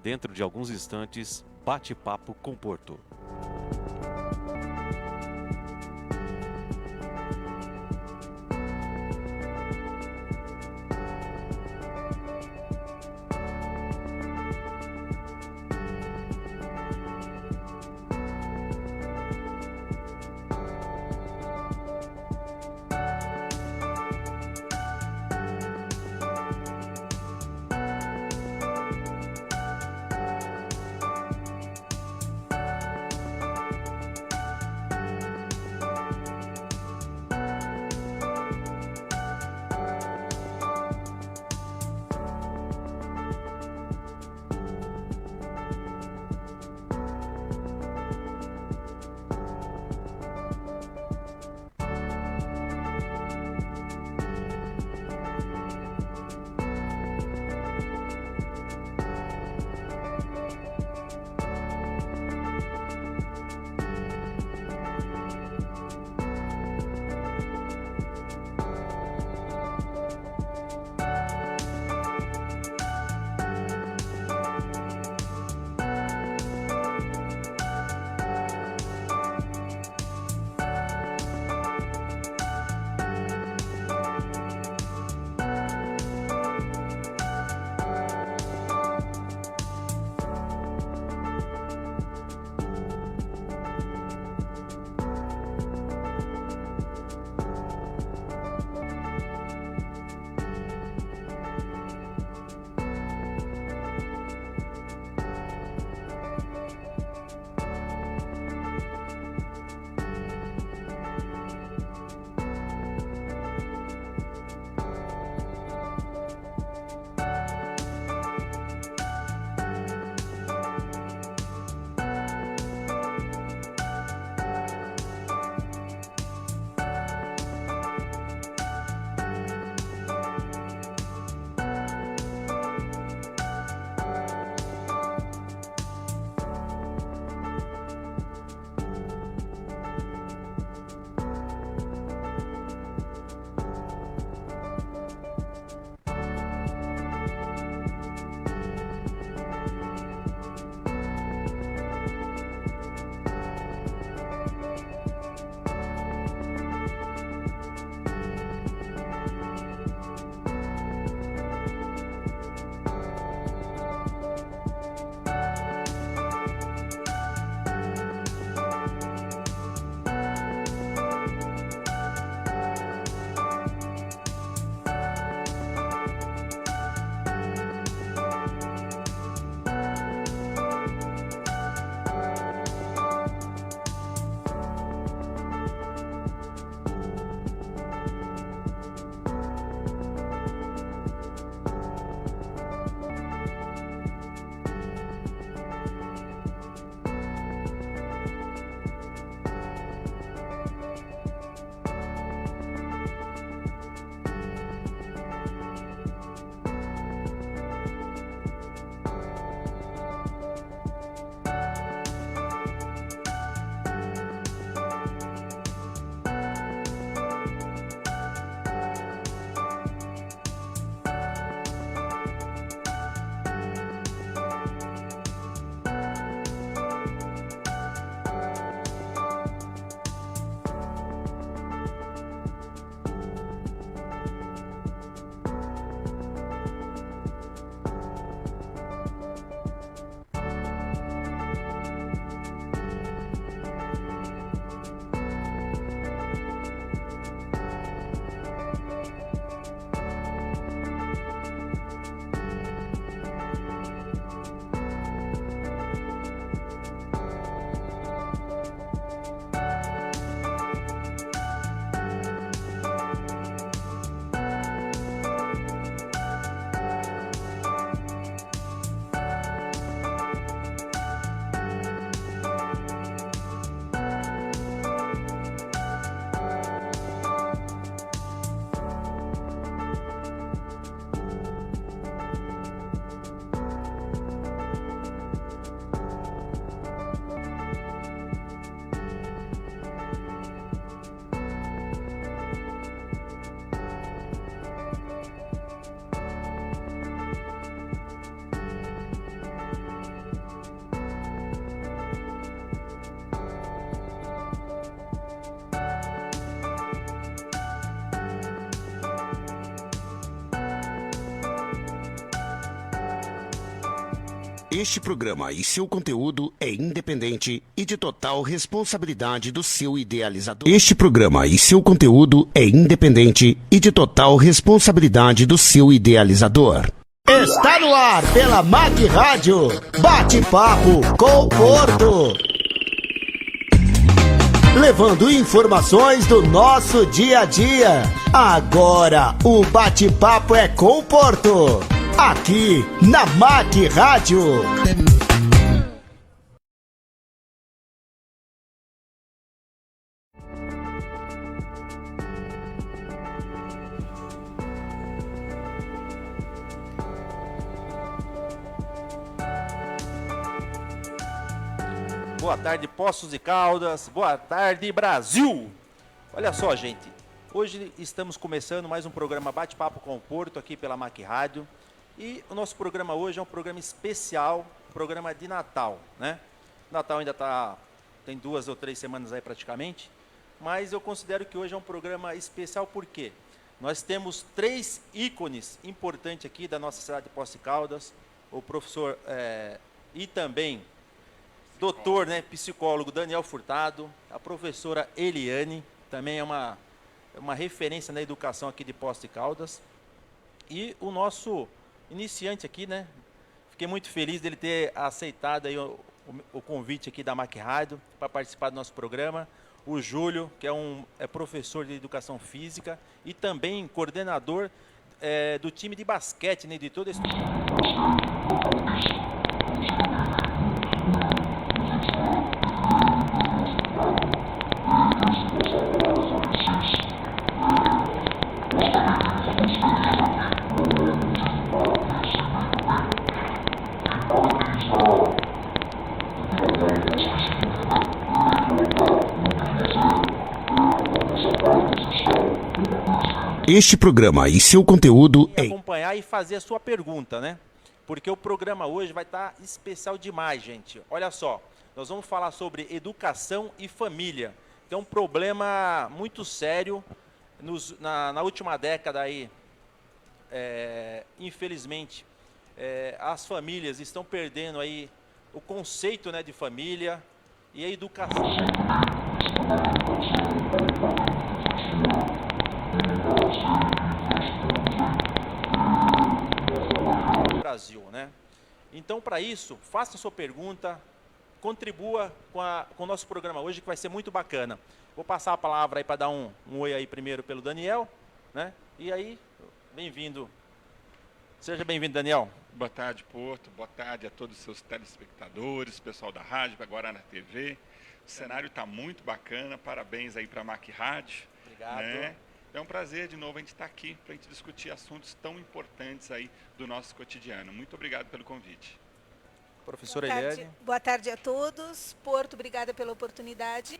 dentro de alguns instantes, Bate-Papo com Porto. Este programa e seu conteúdo é independente e de total responsabilidade do seu idealizador. Este programa e seu conteúdo é independente e de total responsabilidade do seu idealizador. Está no ar pela MAC Rádio, Bate-Papo com o Porto. Levando informações do nosso dia a dia. Agora o bate-papo é com o Porto. Aqui na MAC Rádio. Boa tarde, Poços de Caldas. Boa tarde, Brasil. Olha só, gente. Hoje estamos começando mais um programa Bate-Papo com o Porto aqui pela MAC Rádio. E o nosso programa hoje é um programa especial, programa de Natal, né? Natal ainda tem 2 ou 3 semanas aí praticamente, mas eu considero que hoje é um programa especial porque nós temos 3 ícones importantes aqui da nossa cidade de Poços de Caldas, o professor e também doutor, né, psicólogo Daniel Furtado, a professora Eliane, também é uma referência na educação aqui de Poços de Caldas, e o nosso iniciante aqui, né? Fiquei muito feliz dele ter aceitado aí o convite aqui da MAC Rádio para participar do nosso programa. O Júlio, que é professor de educação física e também coordenador do time de basquete, né? De todo esse... Este programa e seu conteúdo é... acompanhar e fazer a sua pergunta, né? Porque o programa hoje vai estar especial demais, gente. Olha só, nós vamos falar sobre educação e família. Que é um problema muito sério na última década aí. Infelizmente, as famílias estão perdendo aí o conceito, né, de família e a educação. Brasil, né? Então, para isso, faça a sua pergunta, contribua com o nosso programa hoje, que vai ser muito bacana. Vou passar a palavra aí para dar um oi aí primeiro pelo Daniel, né? E aí, bem-vindo. Seja bem-vindo, Daniel. Boa tarde, Porto. Boa tarde a todos os seus telespectadores, pessoal da rádio, agora na TV. O cenário está muito bacana, parabéns aí para a MAC Rádio. Obrigado. Né? É um prazer, de novo, a gente estar aqui para a gente discutir assuntos tão importantes aí do nosso cotidiano. Muito obrigado pelo convite. Professora Eliane. Boa tarde a todos. Porto, obrigada pela oportunidade.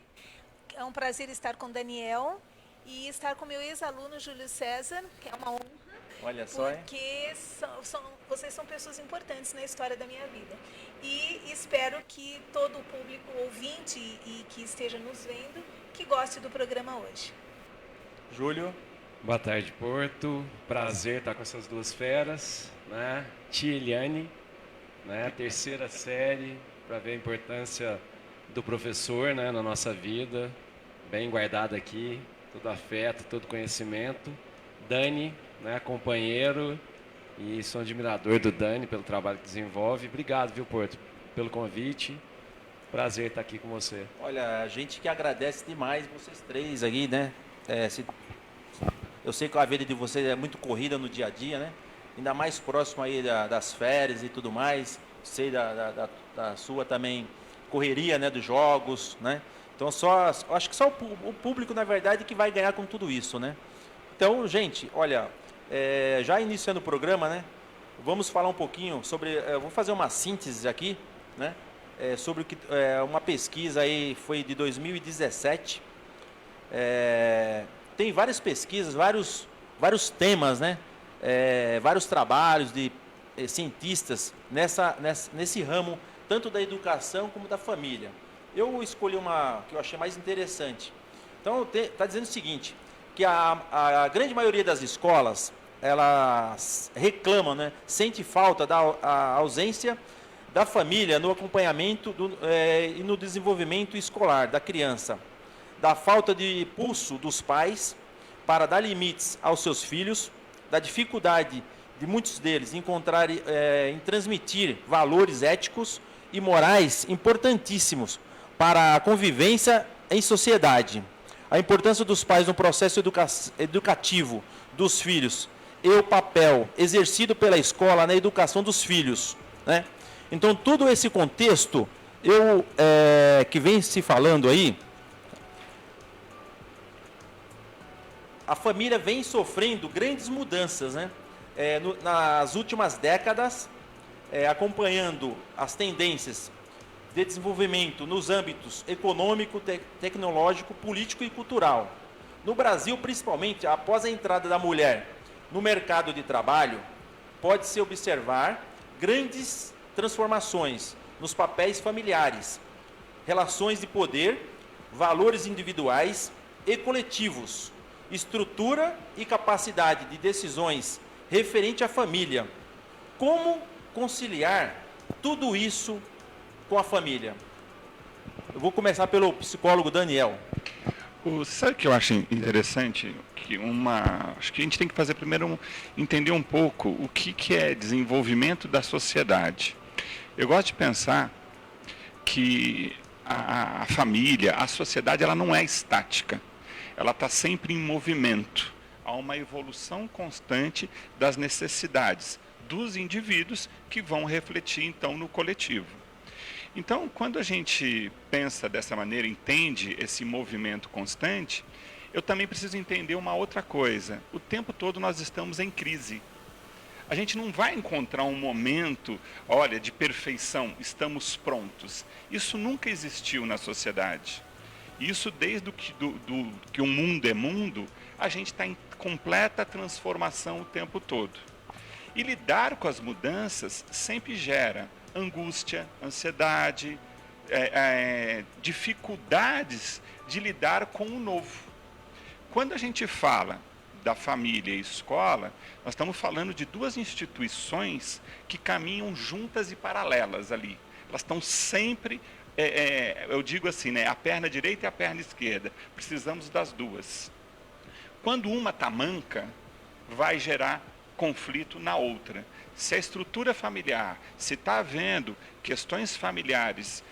É um prazer estar com o Daniel e estar com meu ex-aluno Júlio César, que é uma honra. Olha só, porque vocês são pessoas importantes na história da minha vida. E espero que todo o público ouvinte e que esteja nos vendo, que goste do programa hoje. Júlio. Boa tarde, Porto. Prazer estar com essas duas feras, né? Tia Eliane, né? 3ª série, para ver a importância do professor, né, na nossa vida, bem guardado aqui, todo afeto, todo conhecimento. Dani, né, companheiro, e sou admirador do Dani pelo trabalho que desenvolve. Obrigado, viu, Porto, pelo convite. Prazer estar aqui com você. Olha, a gente que agradece demais vocês 3 aqui, né? Eu sei que a vida de vocês é muito corrida no dia a dia, né? Ainda mais próximo aí das férias e tudo mais. Sei da sua também correria, né? Dos jogos, né? Então acho que só o público, na verdade, que vai ganhar com tudo isso, né? Então, gente, olha, já iniciando o programa, né? Vamos falar um pouquinho sobre... vou fazer uma síntese aqui, né? Sobre o que uma pesquisa aí foi de 2017. Tem várias pesquisas, vários temas, né? Vários trabalhos de cientistas nesse ramo, tanto da educação como da família. Eu escolhi uma que eu achei mais interessante. Então, está dizendo o seguinte, que a grande maioria das escolas, elas reclamam, né? Sente falta da ausência da família no acompanhamento e no desenvolvimento escolar da criança, da falta de pulso dos pais para dar limites aos seus filhos, da dificuldade de muitos deles encontrarem em transmitir valores éticos e morais importantíssimos para a convivência em sociedade, a importância dos pais no processo educativo dos filhos e o papel exercido pela escola na educação dos filhos, né? Então, todo esse contexto que vem se falando aí, a família vem sofrendo grandes mudanças, né? Nas últimas décadas, acompanhando as tendências de desenvolvimento nos âmbitos econômico, tecnológico, político e cultural. No Brasil, principalmente, após a entrada da mulher no mercado de trabalho, pode-se observar grandes transformações nos papéis familiares, relações de poder, valores individuais e coletivos, estrutura e capacidade de decisões referente à família. Como conciliar tudo isso com a família? Eu vou começar pelo psicólogo Daniel. Sabe o que eu acho interessante? Acho que a gente tem que fazer primeiro entender um pouco o que é desenvolvimento da sociedade. Eu gosto de pensar que a família, a sociedade, ela não é estática. Ela está sempre em movimento. Há uma evolução constante das necessidades dos indivíduos que vão refletir, então, no coletivo. Então, quando a gente pensa dessa maneira, entende esse movimento constante, eu também preciso entender uma outra coisa. O tempo todo nós estamos em crise. A gente não vai encontrar um momento, olha, de perfeição, estamos prontos. Isso nunca existiu na sociedade. Isso desde que o mundo é mundo, a gente está em completa transformação o tempo todo. E lidar com as mudanças sempre gera angústia, ansiedade, dificuldades de lidar com o novo. Quando a gente fala da família e escola, nós estamos falando de duas instituições que caminham juntas e paralelas ali. Elas estão sempre, eu digo assim, né, a perna direita e a perna esquerda. Precisamos das duas. Quando uma está manca, vai gerar conflito na outra. Se a estrutura familiar, se está havendo questões familiares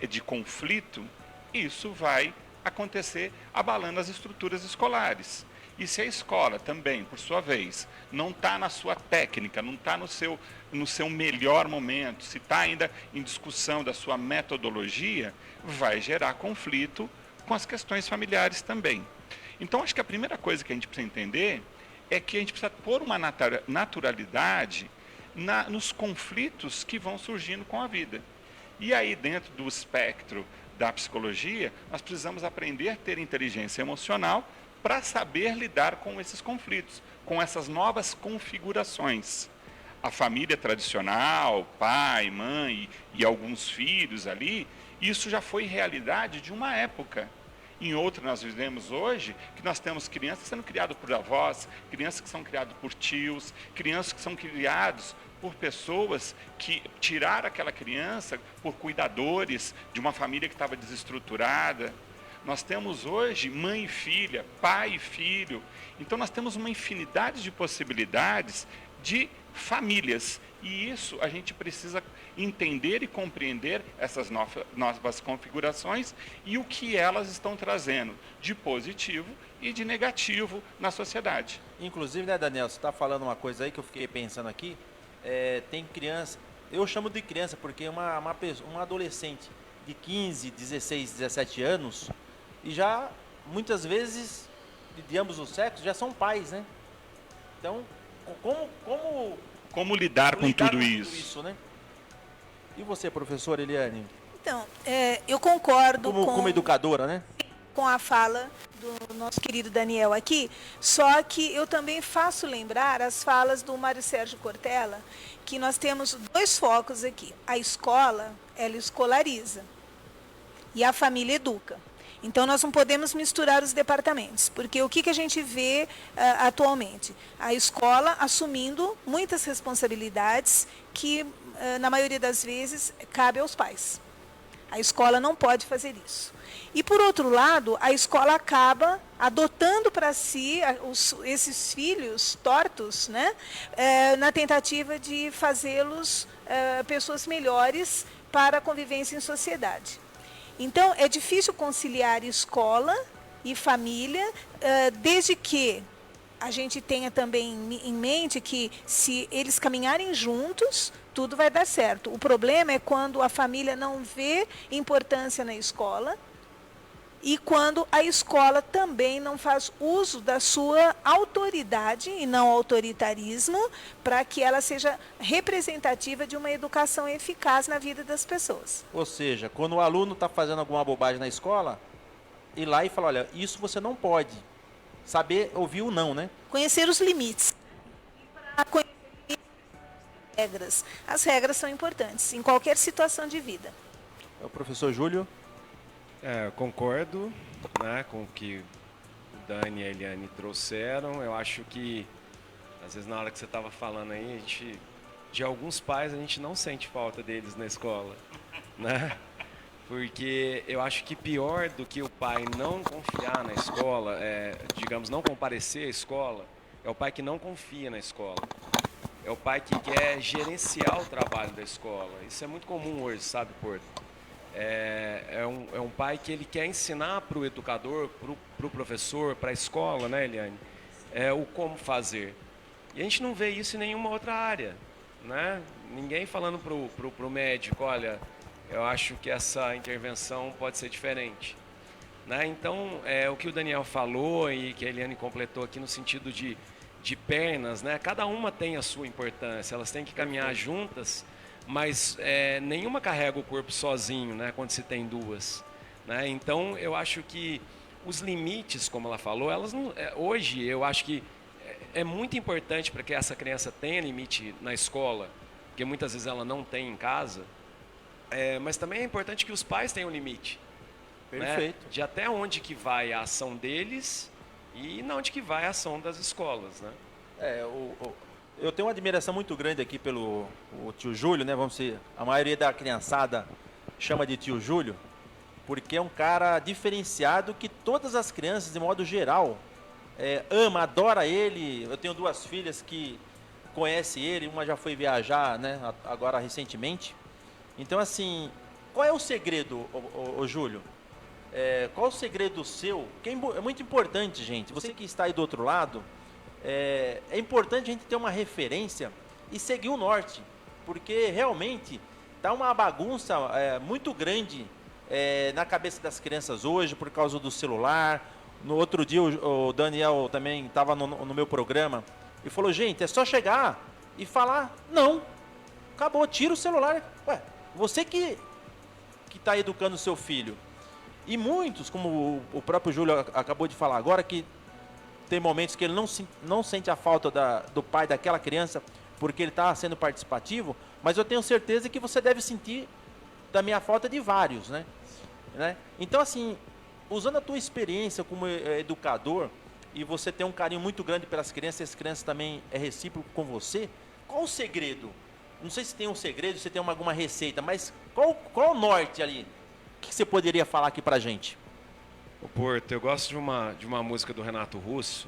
de conflito, isso vai acontecer abalando as estruturas escolares. E se a escola também, por sua vez, não está na sua técnica, não está no seu melhor momento, se está ainda em discussão da sua metodologia, vai gerar conflito com as questões familiares também. Então, acho que a primeira coisa que a gente precisa entender é que a gente precisa pôr uma naturalidade nos conflitos que vão surgindo com a vida. E aí, dentro do espectro da psicologia, nós precisamos aprender a ter inteligência emocional para saber lidar com esses conflitos, com essas novas configurações. A família tradicional, pai, mãe e alguns filhos ali, isso já foi realidade de uma época. Em outra, nós vivemos hoje, que nós temos crianças sendo criadas por avós, crianças que são criadas por tios, crianças que são criadas por pessoas que tiraram aquela criança por cuidadores de uma família que estava desestruturada. Nós temos hoje mãe e filha, pai e filho. Então nós temos uma infinidade de possibilidades de famílias. E isso a gente precisa entender e compreender essas novas configurações e o que elas estão trazendo de positivo e de negativo na sociedade. Inclusive, né, Daniel, você está falando uma coisa aí que eu fiquei pensando aqui. Tem criança, eu chamo de criança porque uma adolescente de 15, 16, 17 anos e já, muitas vezes, de ambos os sexos, já são pais, né? Então, como lidar com tudo isso, né? E você, professora Eliane? Então, eu concordo como educadora, né? Com a fala do nosso querido Daniel aqui, só que eu também faço lembrar as falas do Mário Sérgio Cortella, que nós temos dois focos aqui. A escola, ela escolariza e a família educa. Então, nós não podemos misturar os departamentos, porque o que a gente vê atualmente? A escola assumindo muitas responsabilidades que, na maioria das vezes, cabe aos pais. A escola não pode fazer isso. E, por outro lado, a escola acaba adotando para si esses filhos tortos, né, na tentativa de fazê-los pessoas melhores para a convivência em sociedade. Então, é difícil conciliar escola e família, desde que a gente tenha também em mente que, se eles caminharem juntos, tudo vai dar certo. O problema é quando a família não vê importância na escola e quando a escola também não faz uso da sua autoridade e não autoritarismo para que ela seja representativa de uma educação eficaz na vida das pessoas. Ou seja, quando o aluno está fazendo alguma bobagem na escola, ir lá e falar, olha, isso você não pode. Saber ouvir o não, né? Conhecer os limites. Para conhecer as regras. As regras são importantes em qualquer situação de vida. É o professor Júlio. Eu concordo, né, com o que o Dani e a Eliane trouxeram. Eu acho que, às vezes, na hora que você estava falando aí, de alguns pais, a gente não sente falta deles na escola, né? Porque eu acho que pior do que o pai não confiar na escola, digamos, não comparecer à escola, é o pai que não confia na escola. É o pai que quer gerenciar o trabalho da escola. Isso é muito comum hoje, sabe, Porto? É um pai que ele quer ensinar para o educador, para o professor, para a escola, né, Eliane? O como fazer. E a gente não vê isso em nenhuma outra área, né? Ninguém falando para o médico, olha, eu acho que essa intervenção pode ser diferente, né? Então, o que o Daniel falou e que a Eliane completou aqui no sentido de pernas, né? Cada uma tem a sua importância, elas têm que caminhar juntas, mas nenhuma carrega o corpo sozinho, né, quando se tem duas, né? Então, eu acho que os limites, como ela falou, elas não, hoje eu acho que é muito importante para que essa criança tenha limite na escola, porque muitas vezes ela não tem em casa, mas também é importante que os pais tenham limite. Perfeito. Né, de até onde que vai a ação deles e não onde que vai a ação das escolas, né? Eu tenho uma admiração muito grande aqui pelo o tio Júlio, né? Vamos dizer, a maioria da criançada chama de tio Júlio, porque é um cara diferenciado que todas as crianças, de modo geral, ama, adora ele. Eu tenho duas filhas que conhecem ele, uma já foi viajar, né? Agora recentemente. Então, assim, qual é o segredo, ô Júlio? Qual o segredo seu? Que é muito importante, gente. Você que está aí do outro lado, é importante a gente ter uma referência e seguir o norte, porque realmente está uma bagunça muito grande na cabeça das crianças hoje por causa do celular. No outro dia o Daniel também estava no meu programa e falou, gente, é só chegar e falar não, acabou, tira o celular. Ué, você que está educando o seu filho. E muitos, como o próprio Júlio acabou de falar agora, que tem momentos que ele não sente a falta do pai daquela criança porque ele está sendo participativo, mas eu tenho certeza que você deve sentir também a falta de vários, né? Então, assim, usando a tua experiência como educador, e você tem um carinho muito grande pelas crianças, as crianças também é recíproco com você, qual o segredo? Não sei se tem um segredo, se tem alguma receita, mas qual o norte ali? O que você poderia falar aqui pra gente? O Porto, eu gosto de uma música do Renato Russo,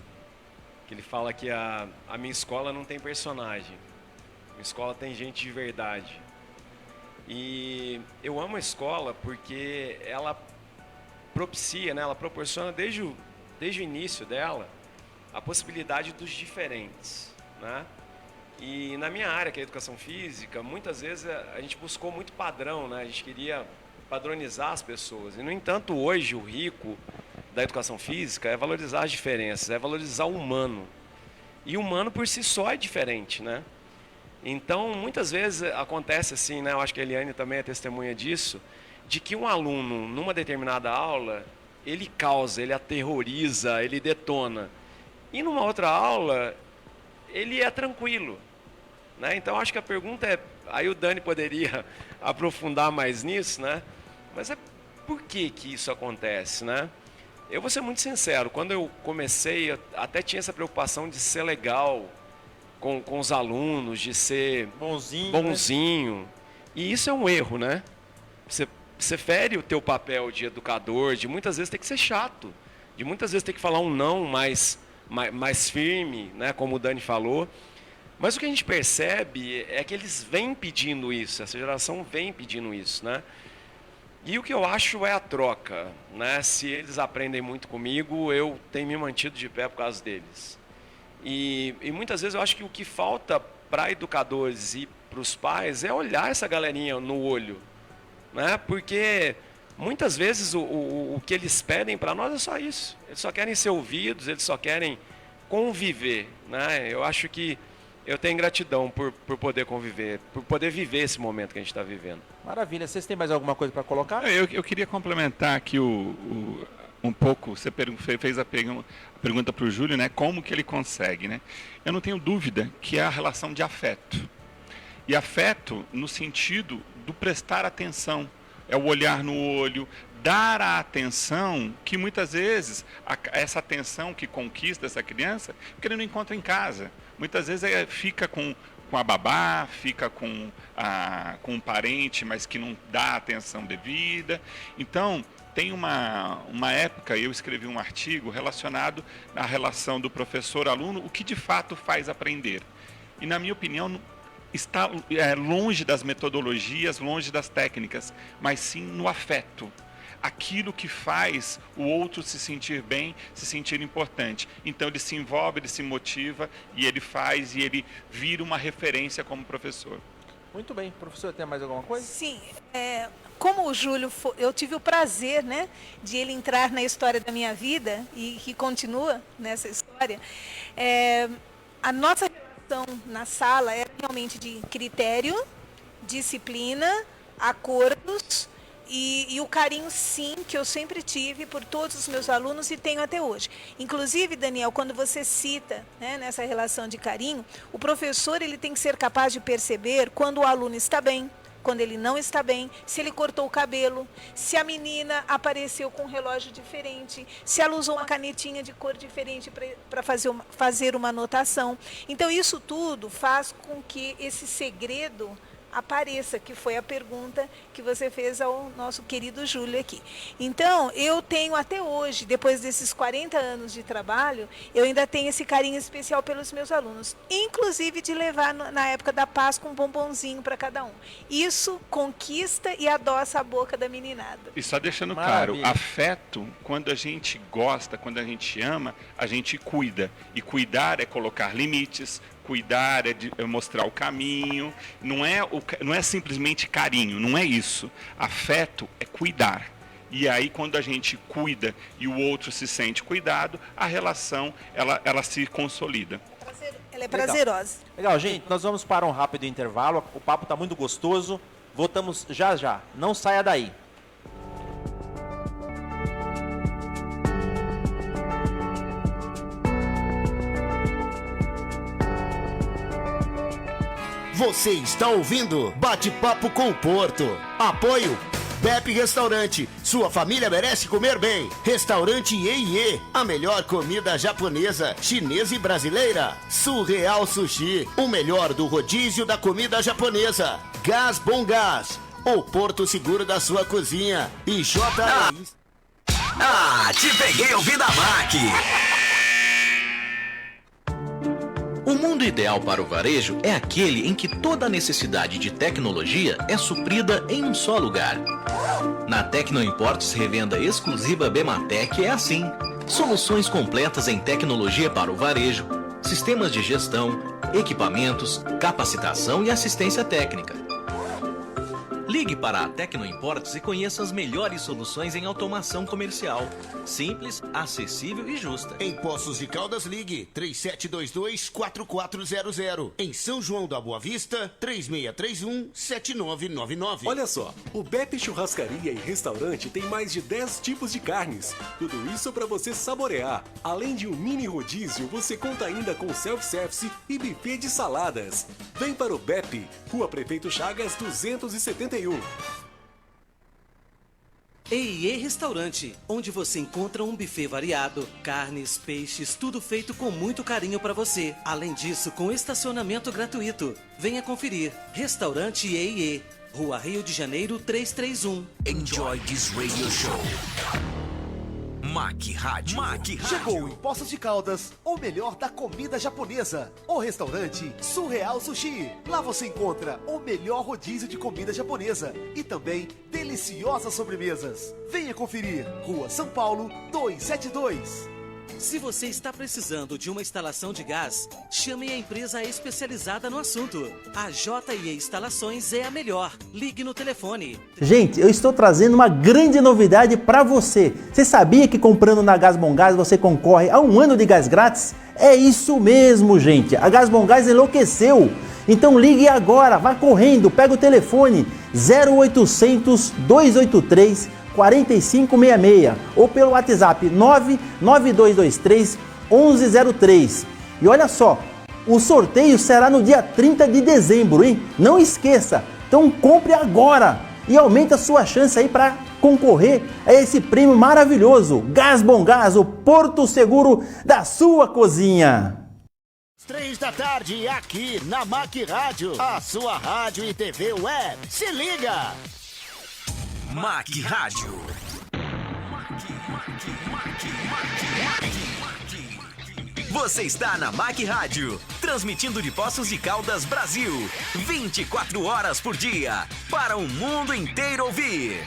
que ele fala que a minha escola não tem personagem, minha escola tem gente de verdade. E eu amo a escola porque ela propicia, né, ela proporciona desde o início dela a possibilidade dos diferentes, né? E na minha área, que é a educação física, muitas vezes a gente buscou muito padrão, né? A gente queria padronizar as pessoas. E, no entanto, hoje o rico da educação física é valorizar as diferenças, é valorizar o humano. E o humano por si só é diferente, né? Então, muitas vezes acontece assim, né? Eu acho que a Eliane também é testemunha disso, de que um aluno, numa determinada aula, ele causa, ele aterroriza, ele detona. E numa outra aula, ele é tranquilo, né? Então, acho que a pergunta aí o Dani poderia aprofundar mais nisso, né? Mas por que isso acontece, né? Eu vou ser muito sincero, quando eu comecei, eu até tinha essa preocupação de ser legal com os alunos, de ser bonzinho. Né? E isso é um erro, né? Você fere o teu papel de educador, de muitas vezes ter que ser chato, de muitas vezes ter que falar um não mais firme, né? Como o Dani falou. Mas o que a gente percebe é que eles vêm pedindo isso, essa geração vem pedindo isso, né? E o que eu acho é a troca, né? Se eles aprendem muito comigo, eu tenho me mantido de pé por causa deles. E muitas vezes eu acho que o que falta para educadores e para os pais é olhar essa galerinha no olho, né? Porque muitas vezes o que eles pedem para nós é só isso. Eles só querem ser ouvidos, eles só querem conviver, né? Eu acho que eu tenho gratidão por poder conviver, por poder viver esse momento que a gente está vivendo. Maravilha. Vocês têm mais alguma coisa para colocar? Eu queria complementar aqui um pouco. Você fez a pergunta para o Júlio, né? Como que ele consegue, né? Eu não tenho dúvida que é a relação de afeto. E afeto no sentido do prestar atenção. É o olhar no olho, dar a atenção que muitas vezes, essa atenção que conquista essa criança, porque ele não encontra em casa. Muitas vezes fica com a babá, fica com um parente, mas que não dá a atenção devida. Então, tem uma época, eu escrevi um artigo relacionado à relação do professor-aluno, o que de fato faz aprender. E, na minha opinião, está longe das metodologias, longe das técnicas, mas sim no afeto. Aquilo que faz o outro se sentir bem, se sentir importante. Então ele se envolve, ele se motiva e ele faz e ele vira uma referência como professor. Muito bem. Professor, tem mais alguma coisa? Sim. Como o Júlio, eu tive o prazer, né, de ele entrar na história da minha vida e que continua nessa história. A nossa relação na sala era realmente de critério, disciplina, acordos e o carinho, sim, que eu sempre tive por todos os meus alunos e tenho até hoje. Inclusive, Daniel, quando você cita, né, nessa relação de carinho, o professor ele tem que ser capaz de perceber quando o aluno está bem, quando ele não está bem, se ele cortou o cabelo, se a menina apareceu com um relógio diferente, se ela usou uma canetinha de cor diferente para fazer uma anotação. Então, isso tudo faz com que esse segredo apareça, que foi a pergunta que você fez ao nosso querido Júlio aqui. Então, eu tenho até hoje, depois desses 40 anos de trabalho, eu ainda tenho esse carinho especial pelos meus alunos, inclusive de levar na época da Páscoa um bombonzinho para cada um. Isso conquista e adoça a boca da meninada. E só deixando Maravilha. claro, afeto, quando a gente gosta, quando a gente ama, a gente cuida. E cuidar é colocar limites, cuidar é mostrar o caminho, não é simplesmente carinho, não é isso. Afeto é cuidar. E aí, quando a gente cuida e o outro se sente cuidado, a relação ela se consolida. Ela é prazerosa. Legal, gente, nós vamos para um rápido intervalo. O papo está muito gostoso. Voltamos já já. Não saia daí. Você está ouvindo Bate-Papo com o Porto. Apoio Bep Restaurante. Sua família merece comer bem. Restaurante Iê, a melhor comida japonesa, chinesa e brasileira. Surreal Sushi, o melhor do rodízio da comida japonesa. Gás Bom Gás, o porto seguro da sua cozinha. E JR. Te peguei ouvindo a MAC. O mundo ideal para o varejo é aquele em que toda a necessidade de tecnologia é suprida em um só lugar. Na Tecno Imports Revenda Exclusiva Bematec é assim. Soluções completas em tecnologia para o varejo, sistemas de gestão, equipamentos, capacitação e assistência técnica. Ligue para a Tecno Imports e conheça as melhores soluções em automação comercial. Simples, acessível e justa. Em Poços de Caldas, ligue 3722-4400. Em São João da Boa Vista, 3631-7999. Olha só, o Bep Churrascaria e Restaurante tem mais de 10 tipos de carnes. Tudo isso para você saborear. Além de um mini rodízio, você conta ainda com self-service e buffet de saladas. Vem para o Bep, Rua Prefeito Chagas 271. E&E Restaurante, onde você encontra um buffet variado, carnes, peixes, tudo feito com muito carinho para você. Além disso, com estacionamento gratuito. Venha conferir. Restaurante E&E, Rua Rio de Janeiro 331. Enjoy this radio show. Mac Rádio. Chegou em Poços de Caldas, o melhor da comida japonesa. O restaurante Surreal Sushi. Lá você encontra o melhor rodízio de comida japonesa e também deliciosas sobremesas. Venha conferir. Rua São Paulo 272. Se você está precisando de uma instalação de gás, chame a empresa especializada no assunto. A J&E Instalações é a melhor. Ligue no telefone. Gente, eu estou trazendo uma grande novidade para você. Você sabia que comprando na Gás Bom Gás você concorre a 1 ano de gás grátis? É isso mesmo, gente. A Gás Bom Gás enlouqueceu. Então ligue agora, vá correndo, pega o telefone 0800 283 4566 ou pelo WhatsApp 99223 1103. E olha só, o sorteio será no dia 30 de dezembro, hein? Não esqueça. Então compre agora e aumente a sua chance aí para concorrer a esse prêmio maravilhoso. Gás Bom Gás, o porto seguro da sua cozinha. 3 da tarde aqui na Mac Rádio, a sua rádio e TV web. Se liga! Mac Rádio. Você está na Mac Rádio, transmitindo de Poços de Caldas, Brasil, 24 horas por dia, para o mundo inteiro ouvir.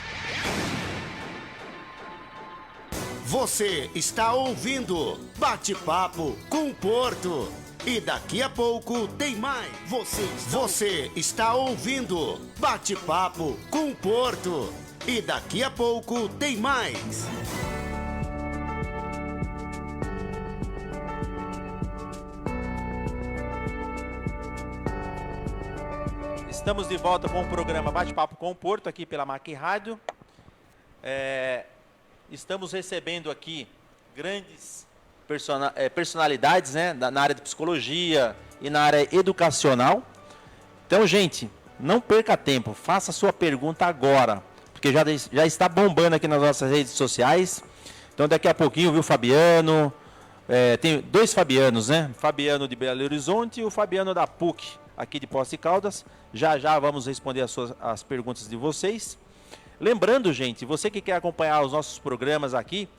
Você está ouvindo Bate-Papo com o Porto. E daqui a pouco tem mais. Você está ouvindo Bate-Papo com o Porto. E daqui a pouco tem mais. Estamos de volta com o programa Bate-Papo com o Porto, aqui pela Mac Rádio. Estamos recebendo aqui grandes personalidades, né, na área de psicologia e na área educacional. Então, gente, não perca tempo, faça a sua pergunta agora, porque já está bombando aqui nas nossas redes sociais. Então, daqui a pouquinho, viu, Fabiano? Tem 2 Fabianos, né? Fabiano de Belo Horizonte e o Fabiano da PUC, aqui de Poços de Caldas. Já vamos responder as perguntas de vocês. Lembrando, gente, você que quer acompanhar os nossos programas aqui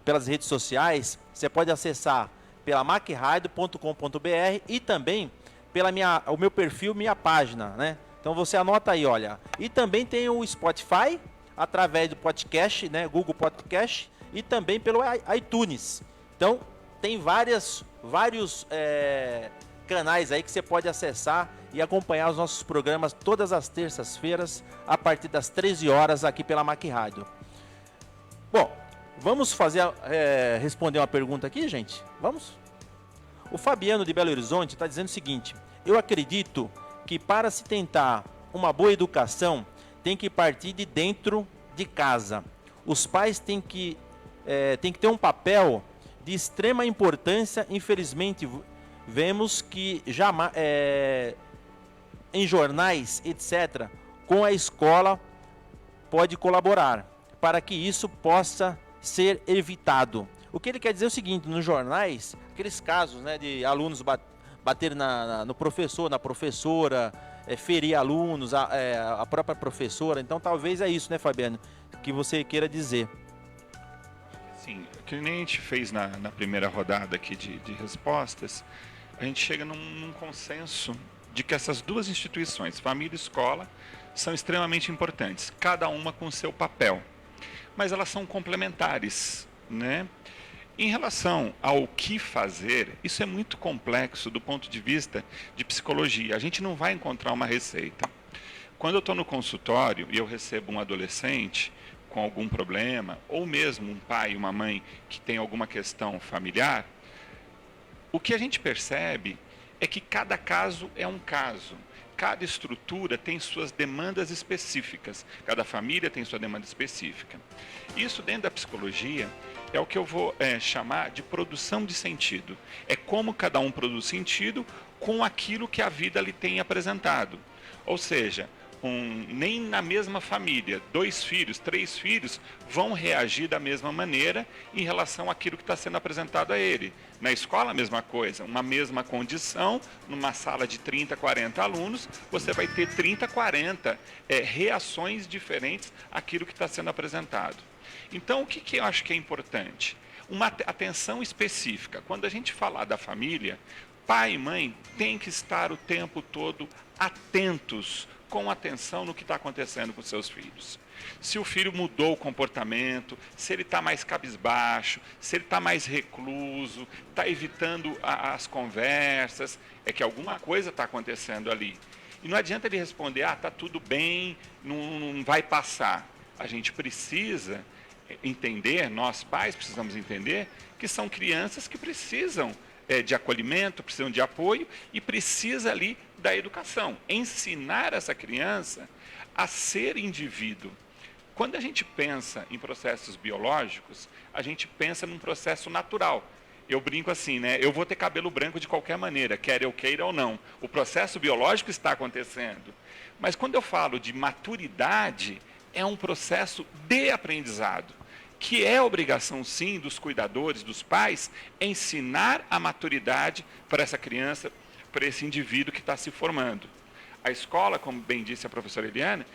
pelas redes sociais, você pode acessar pela macradio.com.br e também pela o meu perfil, minha página, né? Então você anota aí, olha. E também tem o Spotify, através do podcast, né? Google Podcast, e também pelo iTunes. Então tem vários canais aí que você pode acessar e acompanhar os nossos programas todas as terças-feiras, a partir das 13 horas aqui pela Mac Rádio. Bom, vamos responder uma pergunta aqui, gente? Vamos? O Fabiano de Belo Horizonte está dizendo o seguinte: eu acredito que para se tentar uma boa educação, tem que partir de dentro de casa. Os pais têm que ter um papel de extrema importância. Infelizmente, vemos que em jornais, etc., com a escola pode colaborar para que isso possa ser evitado. O que ele quer dizer é o seguinte: nos jornais, aqueles casos, né, de alunos bater no professor, na professora, ferir alunos, a própria professora. Então talvez é isso, né, Fabiano, que você queira dizer. Sim, que nem a gente fez na primeira rodada aqui de respostas, a gente chega num consenso de que essas duas instituições, família e escola, são extremamente importantes, cada uma com seu papel, mas elas são complementares, né? Em relação ao que fazer, isso é muito complexo do ponto de vista de psicologia. A gente não vai encontrar uma receita. Quando eu estou no consultório e eu recebo um adolescente com algum problema, ou mesmo um pai e uma mãe que tem alguma questão familiar, o que a gente percebe é que cada caso é um caso. Cada estrutura tem suas demandas específicas. Cada família tem sua demanda específica. Isso dentro da psicologia é o que eu vou chamar de produção de sentido. É como cada um produz sentido com aquilo que a vida lhe tem apresentado. Ou seja, nem na mesma família, 2 filhos, 3 filhos, vão reagir da mesma maneira em relação àquilo que está sendo apresentado a ele. Na escola, a mesma coisa, uma mesma condição, numa sala de 30, 40 alunos, você vai ter 30, 40 reações diferentes àquilo que está sendo apresentado. Então, o que eu acho que é importante? Uma atenção específica. Quando a gente falar da família, pai e mãe têm que estar o tempo todo atentos, com atenção no que está acontecendo com seus filhos. Se o filho mudou o comportamento, se ele está mais cabisbaixo, se ele está mais recluso, está evitando as conversas, é que alguma coisa está acontecendo ali. E não adianta ele responder, está tudo bem, não vai passar. A gente precisa entender, nós pais precisamos entender, que são crianças que precisam de acolhimento, precisam de apoio e precisa ali da educação. Ensinar essa criança a ser indivíduo. Quando a gente pensa em processos biológicos, a gente pensa num processo natural. Eu brinco assim, né? Eu vou ter cabelo branco de qualquer maneira, quer eu queira ou não. O processo biológico está acontecendo. Mas quando eu falo de maturidade, é um processo de aprendizado, que é obrigação, sim, dos cuidadores, dos pais, ensinar a maturidade para essa criança, para esse indivíduo que está se formando. A escola, como bem disse a professora Eliane,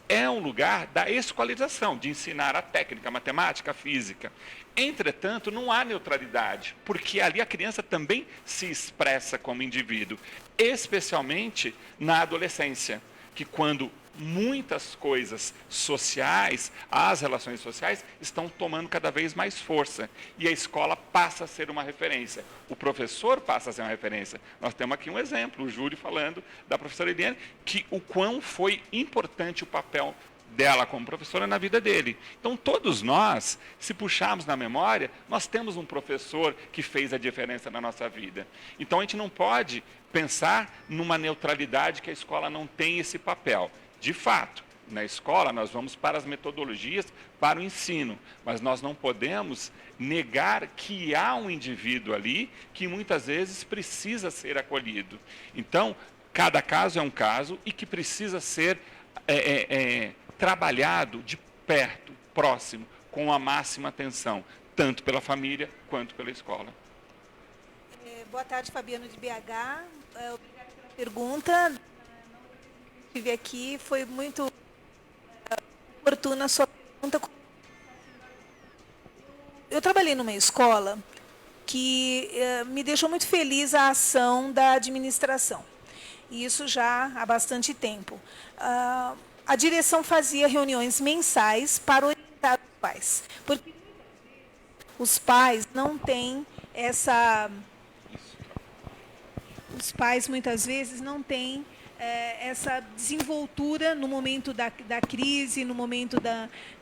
é um lugar da escolarização, de ensinar a técnica, a matemática, a física. Entretanto, não há neutralidade, porque ali a criança também se expressa como indivíduo, especialmente na adolescência, que quando muitas coisas sociais, as relações sociais, estão tomando cada vez mais força. E a escola passa a ser uma referência. O professor passa a ser uma referência. Nós temos aqui um exemplo, o Júlio falando da professora Eliane, que o quão foi importante o papel dela como professora na vida dele. Então, todos nós, se puxarmos na memória, nós temos um professor que fez a diferença na nossa vida. Então, a gente não pode pensar numa neutralidade que a escola não tem esse papel. De fato, na escola nós vamos para as metodologias, para o ensino, mas nós não podemos negar que há um indivíduo ali que muitas vezes precisa ser acolhido. Então, cada caso é um caso e que precisa ser trabalhado de perto, próximo, com a máxima atenção, tanto pela família quanto pela escola. Boa tarde, Fabiano de BH. Obrigada pela pergunta. Estive aqui, foi muito oportuna a sua pergunta. Eu trabalhei numa escola que me deixou muito feliz a ação da administração. E isso já há bastante tempo. A direção fazia reuniões mensais para orientar os pais. Porque os pais não têm essa... Os pais, muitas vezes, não têm essa desenvoltura no momento da crise, no momento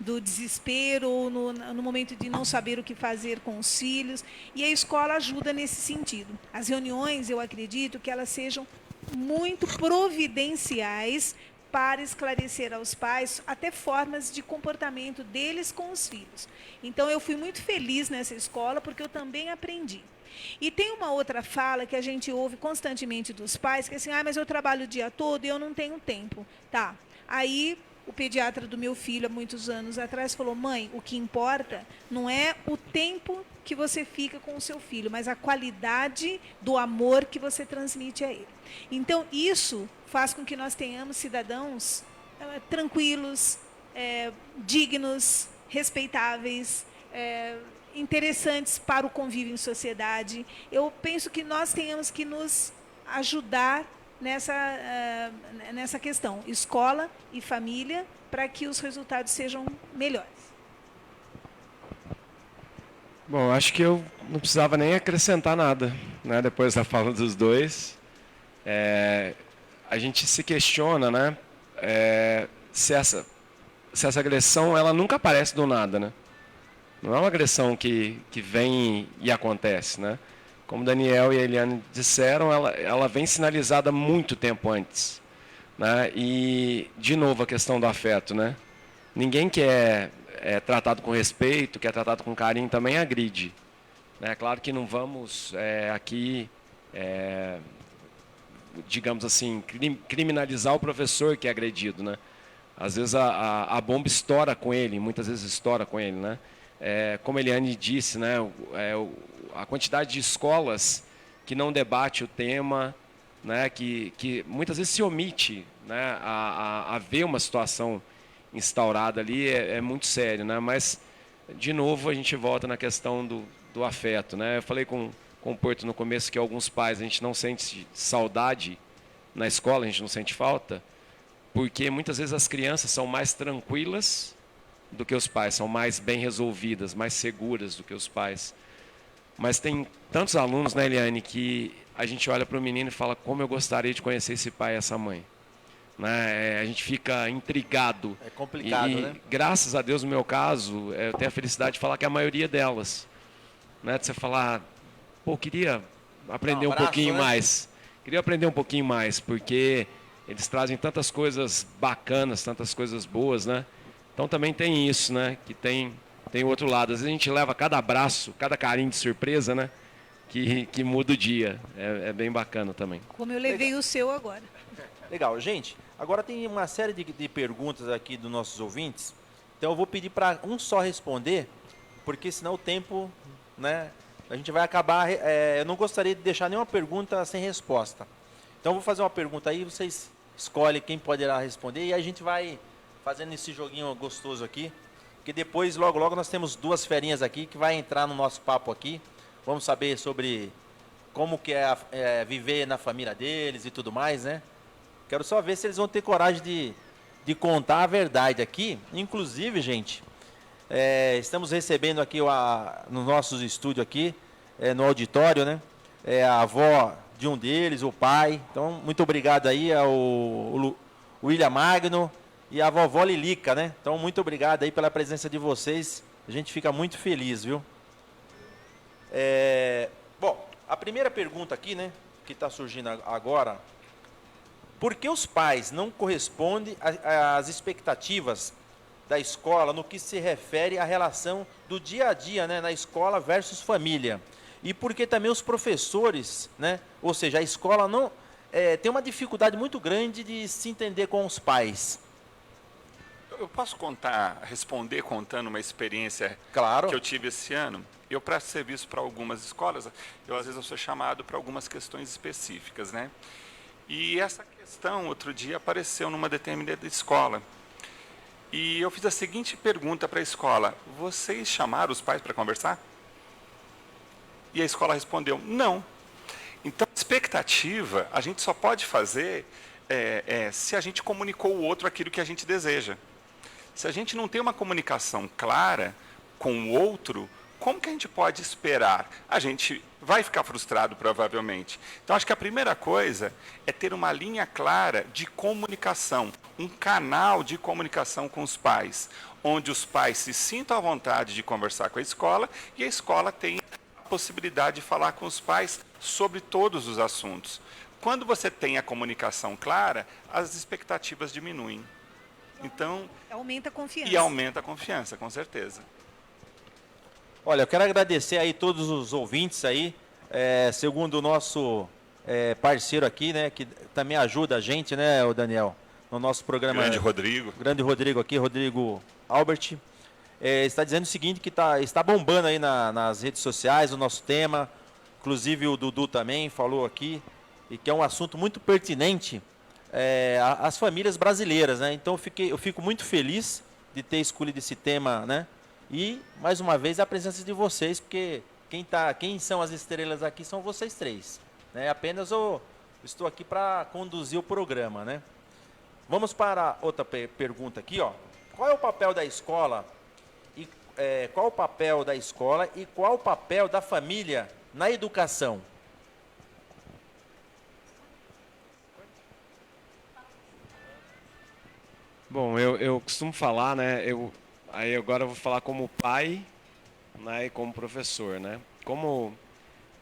do desespero, ou no momento de não saber o que fazer com os filhos. E a escola ajuda nesse sentido. As reuniões, eu acredito que elas sejam muito providenciais para esclarecer aos pais até formas de comportamento deles com os filhos. Então, eu fui muito feliz nessa escola, porque eu também aprendi. E tem uma outra fala que a gente ouve constantemente dos pais, que é assim, mas eu trabalho o dia todo e eu não tenho tempo. Tá. Aí o pediatra do meu filho, há muitos anos atrás, falou, mãe, o que importa não é o tempo que você fica com o seu filho, mas a qualidade do amor que você transmite a ele. Então, isso faz com que nós tenhamos cidadãos tranquilos, dignos, respeitáveis, interessantes para o convívio em sociedade. Eu penso que nós tenhamos que nos ajudar nessa questão, escola e família, para que os resultados sejam melhores. Bom, acho que eu não precisava nem acrescentar nada, né, depois da fala dos dois. A gente se questiona, né, se essa agressão ela nunca aparece do nada, né? Não é uma agressão que vem e acontece, né? Como Daniel e a Eliane disseram, ela vem sinalizada muito tempo antes, né? E, de novo, a questão do afeto, né? Ninguém que é tratado com respeito, que é tratado com carinho, também agride, né? Claro que não vamos aqui digamos assim, criminalizar o professor que é agredido, né? Às vezes a bomba estoura com ele, muitas vezes estoura com ele, né? Como a Eliane disse, né? A quantidade de escolas que não debate o tema, né? Que muitas vezes se omite, né? A ver uma situação instaurada ali é muito sério, né? Mas, de novo, a gente volta na questão do afeto, né? Eu falei com o Porto no começo que alguns pais a gente não sente saudade na escola, a gente não sente falta, porque muitas vezes as crianças são mais tranquilas do que os pais, são mais bem resolvidas, mais seguras do que os pais. Mas tem tantos alunos, né, Eliane, que a gente olha para o menino e fala como eu gostaria de conhecer esse pai e essa mãe. Né? A gente fica intrigado. É complicado, né? Graças a Deus, no meu caso, eu tenho a felicidade de falar que a maioria delas. Né, de você falar, pô, queria aprender um pouquinho mais. Queria aprender um pouquinho mais, porque eles trazem tantas coisas bacanas, tantas coisas boas, né? Então também tem isso, né? Que tem o outro lado. Às vezes a gente leva cada abraço, cada carinho de surpresa, né? Que muda o dia. É bem bacana também. Como eu levei o seu agora. Legal. Gente, agora tem uma série de perguntas aqui dos nossos ouvintes. Então eu vou pedir para um só responder, porque senão o tempo, né? A gente vai acabar... eu não gostaria de deixar nenhuma pergunta sem resposta. Então eu vou fazer uma pergunta aí, vocês escolhem quem poderá responder e a gente vai fazendo esse joguinho gostoso aqui. Porque depois, logo, logo, nós temos duas ferinhas aqui que vai entrar no nosso papo aqui. Vamos saber sobre como que é viver na família deles e tudo mais, né? Quero só ver se eles vão ter coragem de contar a verdade aqui. Inclusive, gente, estamos recebendo aqui no nosso estúdio aqui, no auditório, né? A avó de um deles, o pai. Então, muito obrigado aí ao William Magno e a vovó Lilica, né? Então, muito obrigado aí pela presença de vocês. A gente fica muito feliz, viu? Bom, a primeira pergunta aqui, né? Que está surgindo agora. Por que os pais não correspondem às expectativas da escola no que se refere à relação do dia a dia, né, na escola versus família? E porque também os professores, né, ou seja, a escola não tem uma dificuldade muito grande de se entender com os pais. Eu posso responder contando uma experiência Claro. que eu tive esse ano? Eu presto serviço para algumas escolas, às vezes eu sou chamado para algumas questões específicas, né? E essa questão, outro dia, apareceu numa determinada escola. E eu fiz a seguinte pergunta para a escola: vocês chamaram os pais para conversar? E a escola respondeu: não. Então, expectativa a gente só pode fazer se a gente comunicou o outro aquilo que a gente deseja. Se a gente não tem uma comunicação clara com o outro, como que a gente pode esperar? A gente vai ficar frustrado, provavelmente. Então, acho que a primeira coisa é ter uma linha clara de comunicação, um canal de comunicação com os pais, onde os pais se sintam à vontade de conversar com a escola e a escola tenha a possibilidade de falar com os pais sobre todos os assuntos. Quando você tem a comunicação clara, as expectativas diminuem. Então, aumenta a confiança. E aumenta a confiança, com certeza. Olha, eu quero agradecer aí todos os ouvintes aí, segundo o nosso parceiro aqui, né, que também ajuda a gente, né, o Daniel, no nosso programa. Grande Rodrigo. Grande Rodrigo aqui, Rodrigo Albert. Está dizendo o seguinte, que está bombando aí nas redes sociais o nosso tema, inclusive o Dudu também falou aqui, e que é um assunto muito pertinente às famílias brasileiras, né? Então eu fico muito feliz de ter escolhido esse tema, né? E, mais uma vez, a presença de vocês, porque quem são as estrelas aqui são vocês três. Né? Apenas eu estou aqui para conduzir o programa. Né? Vamos para outra pergunta aqui. Ó. Qual é o papel da escola? Qual o papel da escola e qual o papel da família na educação? Bom, eu costumo falar, né? Aí agora eu vou falar como pai, né, e como professor, né?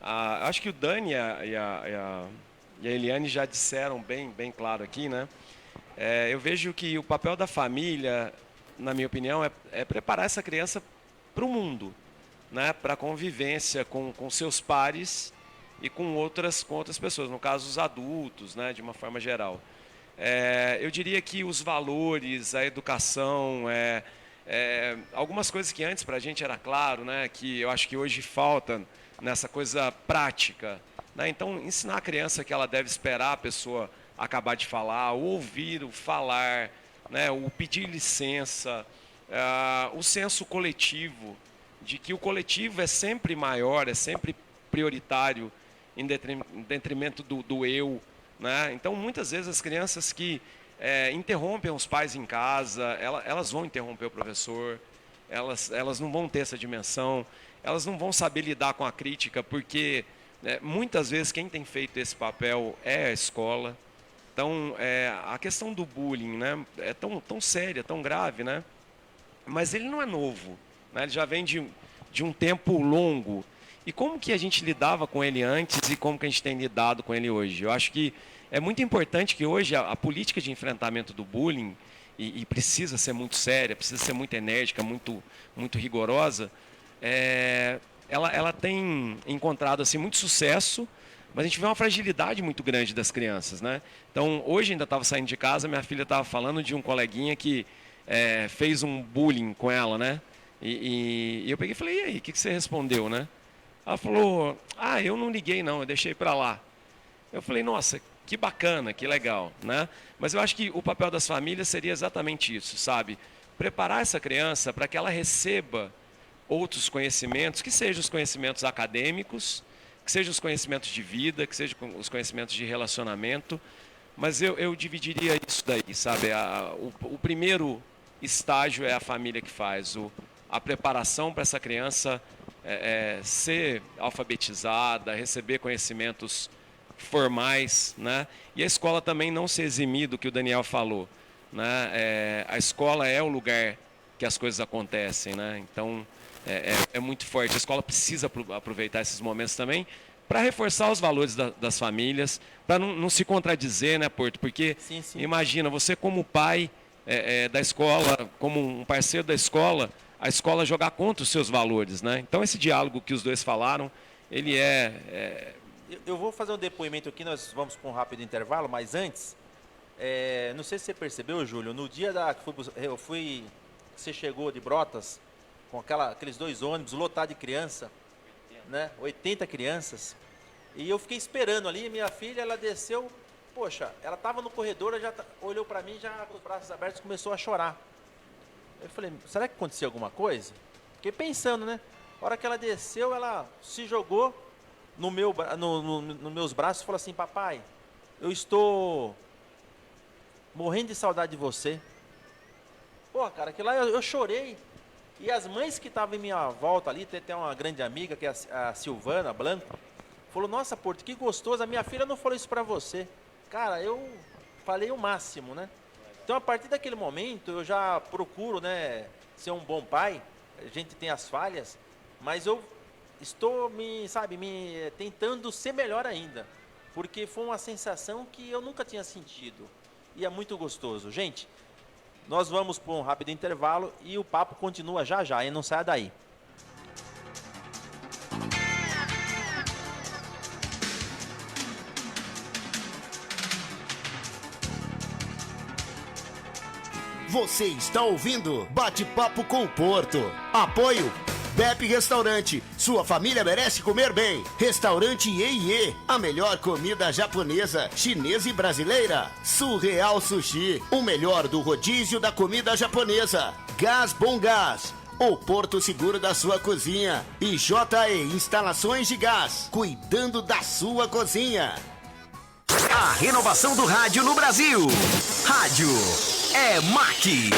Acho que o Dani e a Eliane já disseram bem claro aqui, né? Eu vejo que o papel da família, na minha opinião, é preparar essa criança para o mundo, né? Para a convivência com seus pares e com outras pessoas, no caso os adultos, né, de uma forma geral. Eu diria que os valores, a educação, algumas coisas que antes para a gente era claro, né, que eu acho que hoje falta nessa coisa prática, né? Então, ensinar a criança que ela deve esperar a pessoa acabar de falar, o ouvir, o falar, né, o pedir licença, o senso coletivo, de que o coletivo é sempre maior, é sempre prioritário em detrimento do eu, né? Então, muitas vezes as crianças que interrompem os pais em casa, elas vão interromper o professor, elas não vão ter essa dimensão, elas não vão saber lidar com a crítica, porque muitas vezes quem tem feito esse papel é a escola. Então, a questão do bullying, né, é tão séria, tão grave, né? Mas ele não é novo, né? Ele já vem de um tempo longo. E como que a gente lidava com ele antes e como que a gente tem lidado com ele hoje? Eu acho que é muito importante que hoje a política de enfrentamento do bullying, e precisa ser muito séria, precisa ser muito enérgica, muito rigorosa, ela tem encontrado assim, muito sucesso, mas a gente vê uma fragilidade muito grande das crianças, né? Então, hoje ainda estava saindo de casa, minha filha estava falando de um coleguinha que fez um bullying com ela, né? E eu peguei e falei, e aí, o que você respondeu, né? Ela falou, eu não liguei não, eu deixei para lá. Eu falei, nossa, que bacana, que legal, né? Mas eu acho que o papel das famílias seria exatamente isso, sabe? Preparar essa criança para que ela receba outros conhecimentos, que sejam os conhecimentos acadêmicos, que sejam os conhecimentos de vida, que sejam os conhecimentos de relacionamento, mas eu dividiria isso daí, sabe? O primeiro estágio é a família que faz, a preparação para essa criança ser alfabetizada, receber conhecimentos formais, né? E a escola também não se eximir do que o Daniel falou, né? A escola é o lugar que as coisas acontecem, né? Então é muito forte. A escola precisa aproveitar esses momentos também para reforçar os valores das famílias, para não se contradizer, né, Porto? Porque sim. Imagina, você como pai da escola, como um parceiro da escola, a escola jogar contra os seus valores, né? Então esse diálogo que os dois falaram, ele Eu vou fazer um depoimento aqui, nós vamos para um rápido intervalo, mas antes, não sei se você percebeu, Júlio, no dia que você chegou de Brotas, com aqueles 2 ônibus lotados de criança, 80. Né? 80 crianças, e eu fiquei esperando ali, minha filha, ela desceu, poxa, ela estava no corredor, ela já olhou para mim, já com os braços abertos, começou a chorar. Eu falei, será que aconteceu alguma coisa? Fiquei pensando, né? A hora que ela desceu, ela se jogou nos meus braços e falou assim, papai, eu estou morrendo de saudade de você. Pô, cara, que lá eu chorei. E as mães que estavam em minha volta ali, tem até uma grande amiga, que é a Silvana Blanco, falou, nossa, Porto, que gostoso, a minha filha não falou isso pra você. Cara, eu falei o máximo, né? Então, a partir daquele momento, eu já procuro, né, ser um bom pai. A gente tem as falhas, mas eu estou tentando ser melhor ainda, porque foi uma sensação que eu nunca tinha sentido e é muito gostoso. Gente, nós vamos para um rápido intervalo e o papo continua já, e não saia daí. Você está ouvindo Bate-Papo com o Porto. Apoio Bep Restaurante, sua família merece comer bem. Restaurante Iê, a melhor comida japonesa, chinesa e brasileira. Surreal Sushi, o melhor do rodízio da comida japonesa. Gás Bom Gás, o porto seguro da sua cozinha. E JE Instalações de Gás, cuidando da sua cozinha. A renovação do rádio no Brasil. Rádio é MAC.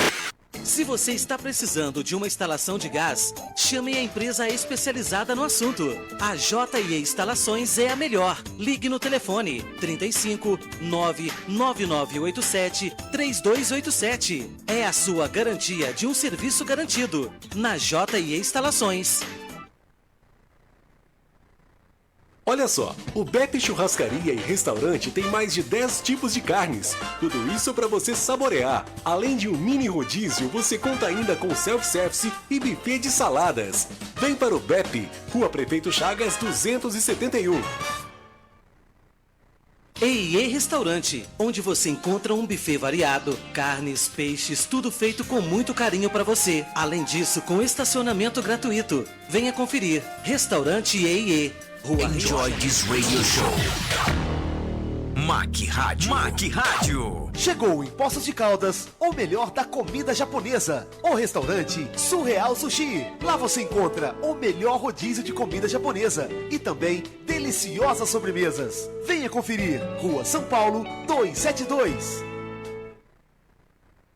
Se você está precisando de uma instalação de gás, chame a empresa especializada no assunto. A JE Instalações é a melhor. Ligue no telefone 35 99987 3287. É a sua garantia de um serviço garantido. Na JE Instalações. Olha só, o Bep Churrascaria e Restaurante tem mais de 10 tipos de carnes. Tudo isso para você saborear. Além de um mini rodízio, você conta ainda com self-service e buffet de saladas. Vem para o Bep, Rua Prefeito Chagas 271. E&E Restaurante, onde você encontra um buffet variado, carnes, peixes, tudo feito com muito carinho para você. Além disso, com estacionamento gratuito. Venha conferir. Restaurante E&E, Rua Enjoy this radio show. Mac Rádio. Mac Rádio. Chegou em Poços de Caldas, o melhor da comida japonesa. O restaurante Surreal Sushi. Lá você encontra o melhor rodízio de comida japonesa e também deliciosas sobremesas. Venha conferir. Rua São Paulo, 272.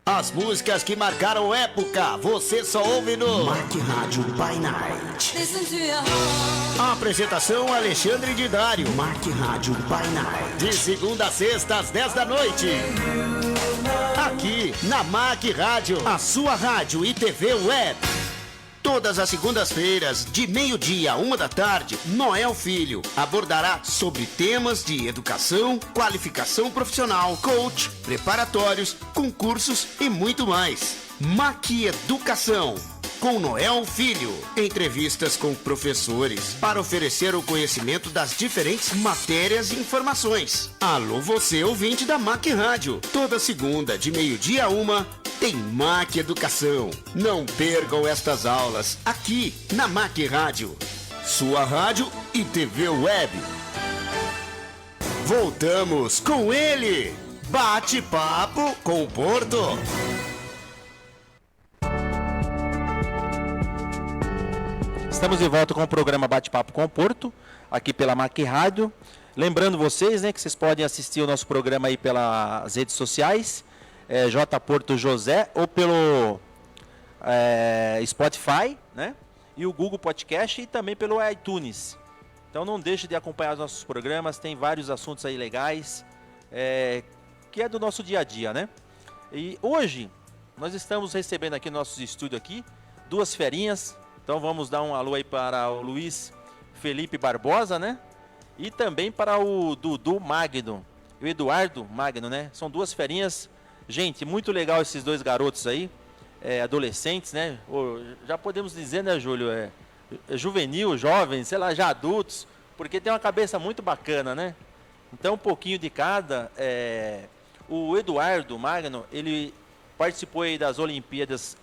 As músicas que marcaram época, você só ouve no Mac Rádio by Night. A apresentação Alexandre Didário. Mac Rádio by Night. De segunda a sexta às 10 da noite. Aqui na Mac Rádio, a sua rádio e TV web. Todas as segundas-feiras, de meio-dia a 1 da tarde, Noel Filho abordará sobre temas de educação, qualificação profissional, coach, preparatórios, concursos e muito mais. Mac Educação, com Noel Filho. Entrevistas com professores para oferecer o conhecimento das diferentes matérias e informações. Alô, você ouvinte da Mac Rádio. Toda segunda, de meio-dia a 1, tem Mac Educação. Não percam estas aulas aqui na Mac Rádio. Sua rádio e TV web. Voltamos com ele. Bate-papo com o Porto. Estamos de volta com o programa Bate-Papo com o Porto, aqui pela Mac Rádio. Lembrando vocês, né, que vocês podem assistir o nosso programa aí pelas redes sociais, J. Porto José, ou pelo Spotify, né, e o Google Podcast, e também pelo iTunes. Então não deixe de acompanhar os nossos programas, tem vários assuntos aí legais, que é do nosso dia a dia, né? E hoje nós estamos recebendo aqui no nosso estúdio aqui, duas ferinhas. Então vamos dar um alô aí para o Luiz Felipe Barbosa, né? E também para o Dudu Magno, o Eduardo Magno, né? São duas ferinhas. Gente, muito legal esses dois garotos aí, adolescentes, né? Já podemos dizer, né, Júlio? Juvenil, jovens, sei lá, já adultos, porque tem uma cabeça muito bacana, né? Então um pouquinho de cada. O Eduardo Magno, ele participou aí das Olimpíadas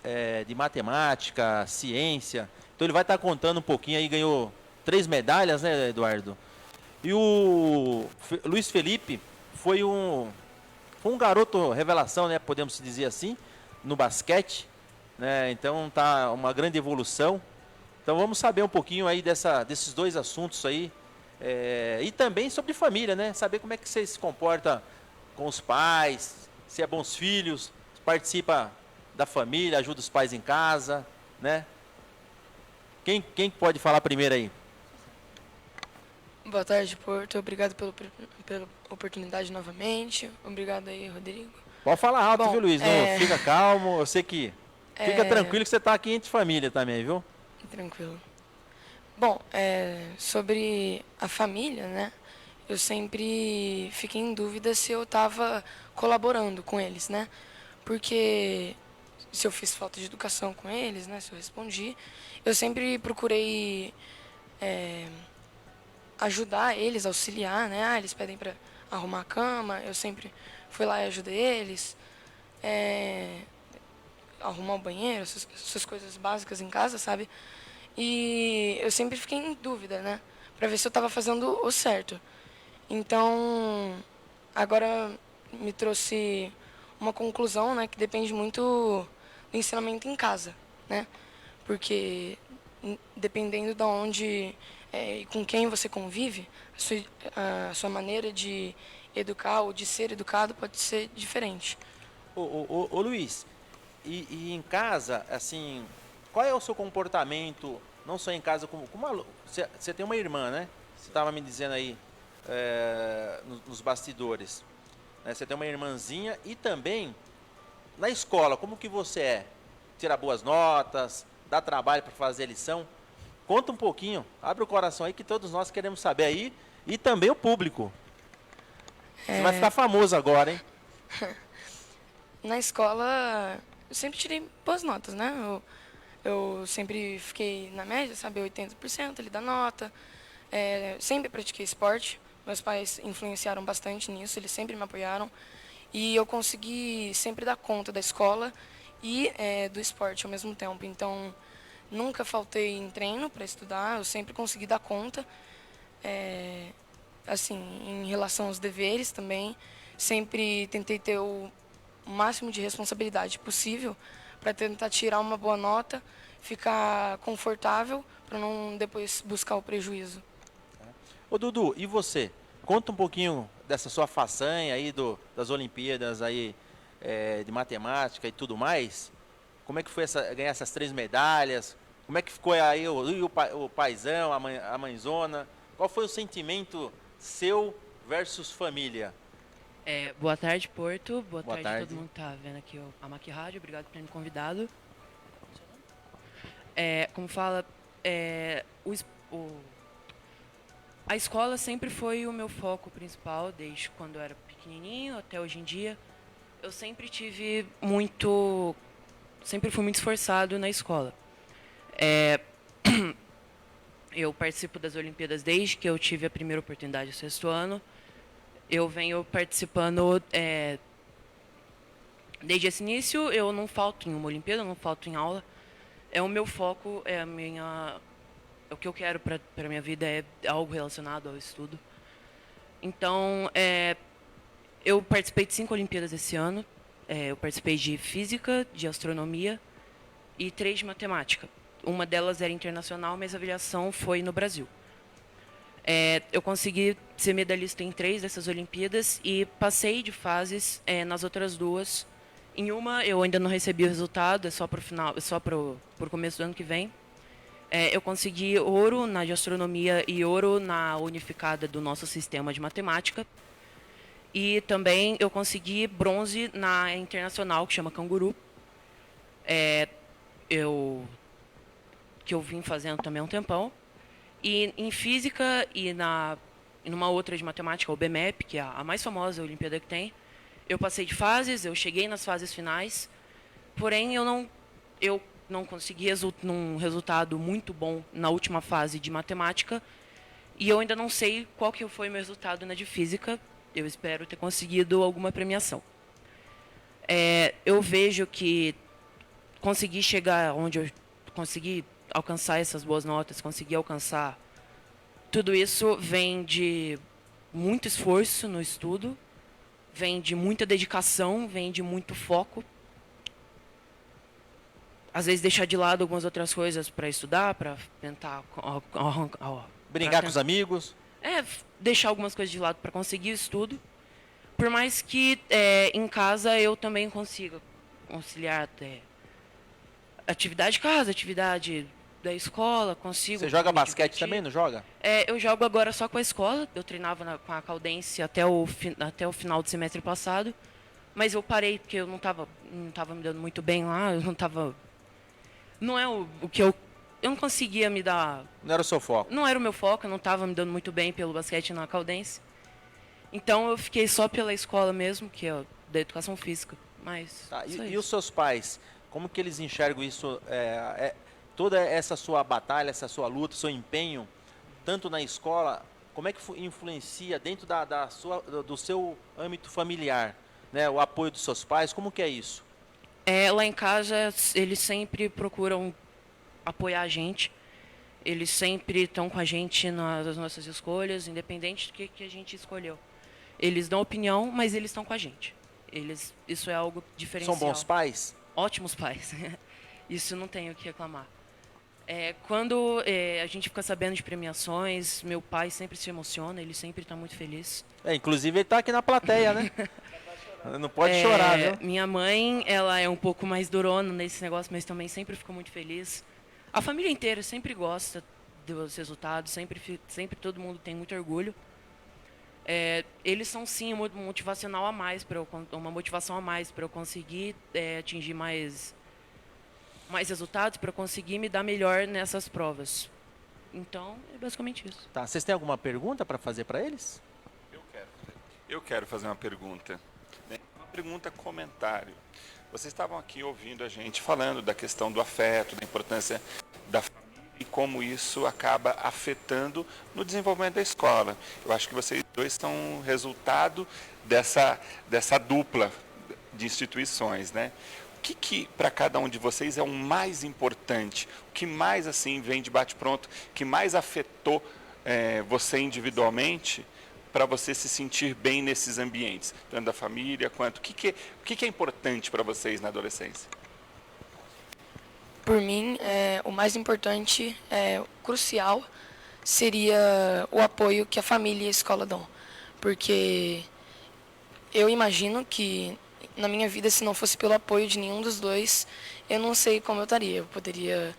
de Matemática, Ciência. Então ele vai estar contando um pouquinho aí, ganhou 3 medalhas, né, Eduardo? E o Luiz Felipe foi um garoto revelação, né, podemos dizer assim, no basquete, né? Então tá uma grande evolução. Então vamos saber um pouquinho aí desses dois assuntos aí, e também sobre família, né? Saber como é que você se comporta com os pais, se é bons filhos, participa da família, ajuda os pais em casa, né? Quem pode falar primeiro aí? Boa tarde, Porto. Obrigado pela oportunidade novamente. Obrigado aí, Rodrigo. Pode falar alto, Bom, viu, Luiz? Não, fica calmo. Eu sei que... Fica tranquilo que você está aqui entre família também, viu? Tranquilo. Bom, sobre a família, né? Eu sempre fiquei em dúvida se eu estava colaborando com eles, né? Porque se eu fiz falta de educação com eles, né? Se eu respondi, eu sempre procurei ajudar eles, auxiliar, né? Eles pedem para arrumar a cama, eu sempre fui lá e ajudei eles. Arrumar o banheiro, essas coisas básicas em casa, sabe? E eu sempre fiquei em dúvida, né? Para ver se eu estava fazendo o certo. Então, agora me trouxe uma conclusão, né, que depende muito do ensinamento em casa, né? Porque dependendo de onde e com quem você convive, a sua maneira de educar ou de ser educado pode ser diferente. Ô Luiz, e em casa, assim, qual é o seu comportamento, não só em casa, como você tem uma irmã, né? Você estava me dizendo aí nos bastidores. Você tem uma irmãzinha e também na escola, como que você é? Tira boas notas, dá trabalho para fazer a lição? Conta um pouquinho, abre o coração aí que todos nós queremos saber aí e também o público. Você vai ficar famoso agora, hein? Na escola, eu sempre tirei boas notas, né? Eu sempre fiquei na média, sabe? 80% ali da nota. Sempre pratiquei esporte, Meus pais influenciaram bastante nisso, eles sempre me apoiaram. E eu consegui sempre dar conta da escola e do esporte ao mesmo tempo. Então, nunca faltei em treino para estudar, eu sempre consegui dar conta. Assim, em relação aos deveres também, sempre tentei ter o máximo de responsabilidade possível para tentar tirar uma boa nota, ficar confortável para não depois buscar o prejuízo. Ô Dudu, e você? Conta um pouquinho dessa sua façanha aí das Olimpíadas aí, de matemática e tudo mais. Como é que foi ganhar essas 3 medalhas? Como é que ficou aí o paizão, a mãezona? Qual foi o sentimento seu versus família? Boa tarde, Porto. Boa Boa tarde a tarde. todo mundo que tá vendo aqui a Mac Rádio. Obrigado por ter me convidado. Como fala, a escola sempre foi o meu foco principal, desde quando eu era pequenininho até hoje em dia. Eu sempre fui muito esforçado na escola. Eu participo das Olimpíadas desde que eu tive a primeira oportunidade no 6º ano. Eu venho participando desde esse início. Eu não falto em uma Olimpíada, não falto em aula. O meu foco, o que eu quero para a minha vida é algo relacionado ao estudo. Então, eu participei de 5 Olimpíadas esse ano. Eu participei de Física, de Astronomia e 3 de Matemática. Uma delas era internacional, mas a avaliação foi no Brasil. Eu consegui ser medalhista em 3 dessas Olimpíadas e passei de fases nas outras 2. Em uma, eu ainda não recebi o resultado, é só para o começo do ano que vem. Eu consegui ouro na de astronomia e ouro na unificada do nosso sistema de matemática. E também eu consegui bronze na internacional, que chama Canguru. Que eu vim fazendo também há um tempão. E em física e numa outra de matemática, o BMEP, que é a mais famosa Olimpíada que tem, eu passei de fases, eu cheguei nas fases finais, porém eu não consegui um resultado muito bom na última fase de matemática, e eu ainda não sei qual que foi o meu resultado na de física. Eu espero ter conseguido alguma premiação. Eu vejo que consegui chegar onde eu consegui alcançar essas boas notas, conseguir alcançar tudo isso, vem de muito esforço no estudo, vem de muita dedicação, vem de muito foco. Às vezes deixar de lado algumas outras coisas para estudar, para tentar brincar com os amigos. Deixar algumas coisas de lado para conseguir o estudo. Por mais que em casa eu também consiga conciliar atividade de casa, atividade da escola, consigo. Você joga basquete também, não joga? Eu jogo agora só com a escola. Eu treinava com a Caldense até o final do semestre passado, mas eu parei porque eu não tava me dando muito bem lá. Não é o que eu não conseguia me dar. Não era o seu foco? Não era o meu foco. Eu não estava me dando muito bem pelo basquete na Caldense. Então eu fiquei só pela escola mesmo, que é da educação física. Mas e os seus pais? Como que eles enxergam isso? Toda essa sua batalha, essa sua luta, seu empenho, tanto na escola, como é que influencia dentro do seu âmbito familiar, né? O apoio dos seus pais, como que é isso? Lá em casa, eles sempre procuram apoiar a gente. Eles sempre estão com a gente nas nossas escolhas, independente do que a gente escolheu. Eles dão opinião, mas eles estão com a gente. Isso é algo diferencial. São bons pais? Ótimos pais. Isso não tenho o que reclamar. Quando a gente fica sabendo de premiações, meu pai sempre se emociona, ele sempre está muito feliz. Inclusive ele está aqui na plateia, né? Não pode chorar, viu? Minha mãe, ela é um pouco mais durona nesse negócio, mas também sempre ficou muito feliz. A família inteira sempre gosta dos resultados, sempre todo mundo tem muito orgulho. Eles são sim uma motivação a mais para eu conseguir atingir mais resultados, para eu conseguir me dar melhor nessas provas. Então, é basicamente isso. Tá, vocês têm alguma pergunta para fazer para eles? Eu quero fazer uma pergunta. Uma pergunta comentário. Vocês estavam aqui ouvindo a gente falando da questão do afeto, da importância da família. E como isso acaba afetando no desenvolvimento da escola. Eu acho que vocês dois são resultado dessa dupla de instituições, né? O que para cada um de vocês é o mais importante? O que mais assim vem de bate-pronto, que mais afetou você individualmente para você se sentir bem nesses ambientes, tanto da família quanto... O que é importante para vocês na adolescência? Por mim, o mais importante, crucial, seria o apoio que a família e a escola dão. Porque eu imagino que na minha vida, se não fosse pelo apoio de nenhum dos dois, eu não sei como eu estaria. Eu poderia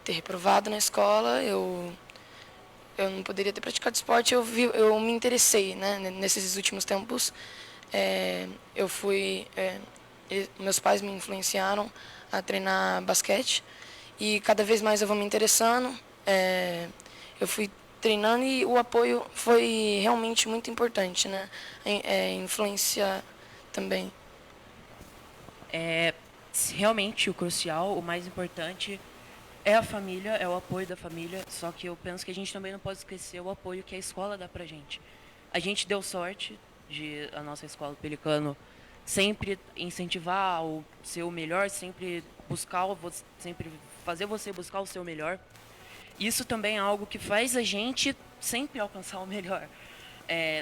ter reprovado na escola, eu não poderia ter praticado esporte. Eu me interessei, né, nesses últimos tempos. Meus pais me influenciaram a treinar basquete e cada vez mais eu vou me interessando. Eu fui treinando e o apoio foi realmente muito importante, né? Influência também. Realmente o crucial, o mais importante é a família, é o apoio da família, só que eu penso que a gente também não pode esquecer o apoio que a escola dá pra gente. A gente deu sorte de a nossa escola Pelicano sempre incentivar o seu melhor, sempre fazer você buscar o seu melhor. Isso também é algo que faz a gente sempre alcançar o melhor.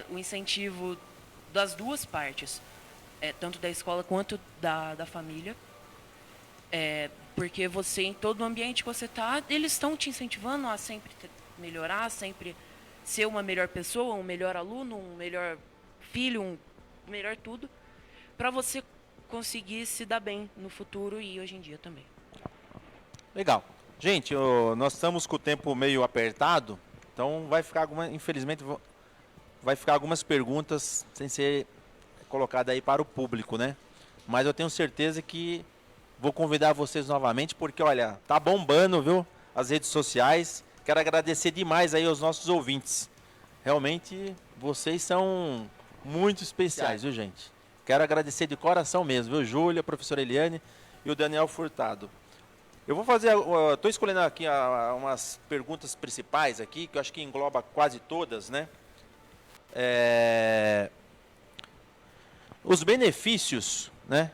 O incentivo das duas partes, tanto da escola quanto da família. Porque você, em todo o ambiente que você está, eles estão te incentivando a sempre melhorar, sempre ser uma melhor pessoa, um melhor aluno, um melhor filho, um melhor tudo, para você conseguir se dar bem no futuro e hoje em dia também. Legal. Gente, nós estamos com o tempo meio apertado, então infelizmente, vai ficar algumas perguntas sem ser colocadas aí para o público, né? Mas eu tenho certeza que vou convidar vocês novamente, porque, olha, tá bombando, viu? As redes sociais. Quero agradecer demais aí aos nossos ouvintes. Realmente, vocês são muito especiais, viu, gente? Quero agradecer de coração mesmo, viu? Júlia, a professora Eliane e o Daniel Furtado. Eu vou fazer, estou escolhendo aqui umas perguntas principais aqui, que eu acho que engloba quase todas, né? Os benefícios, né?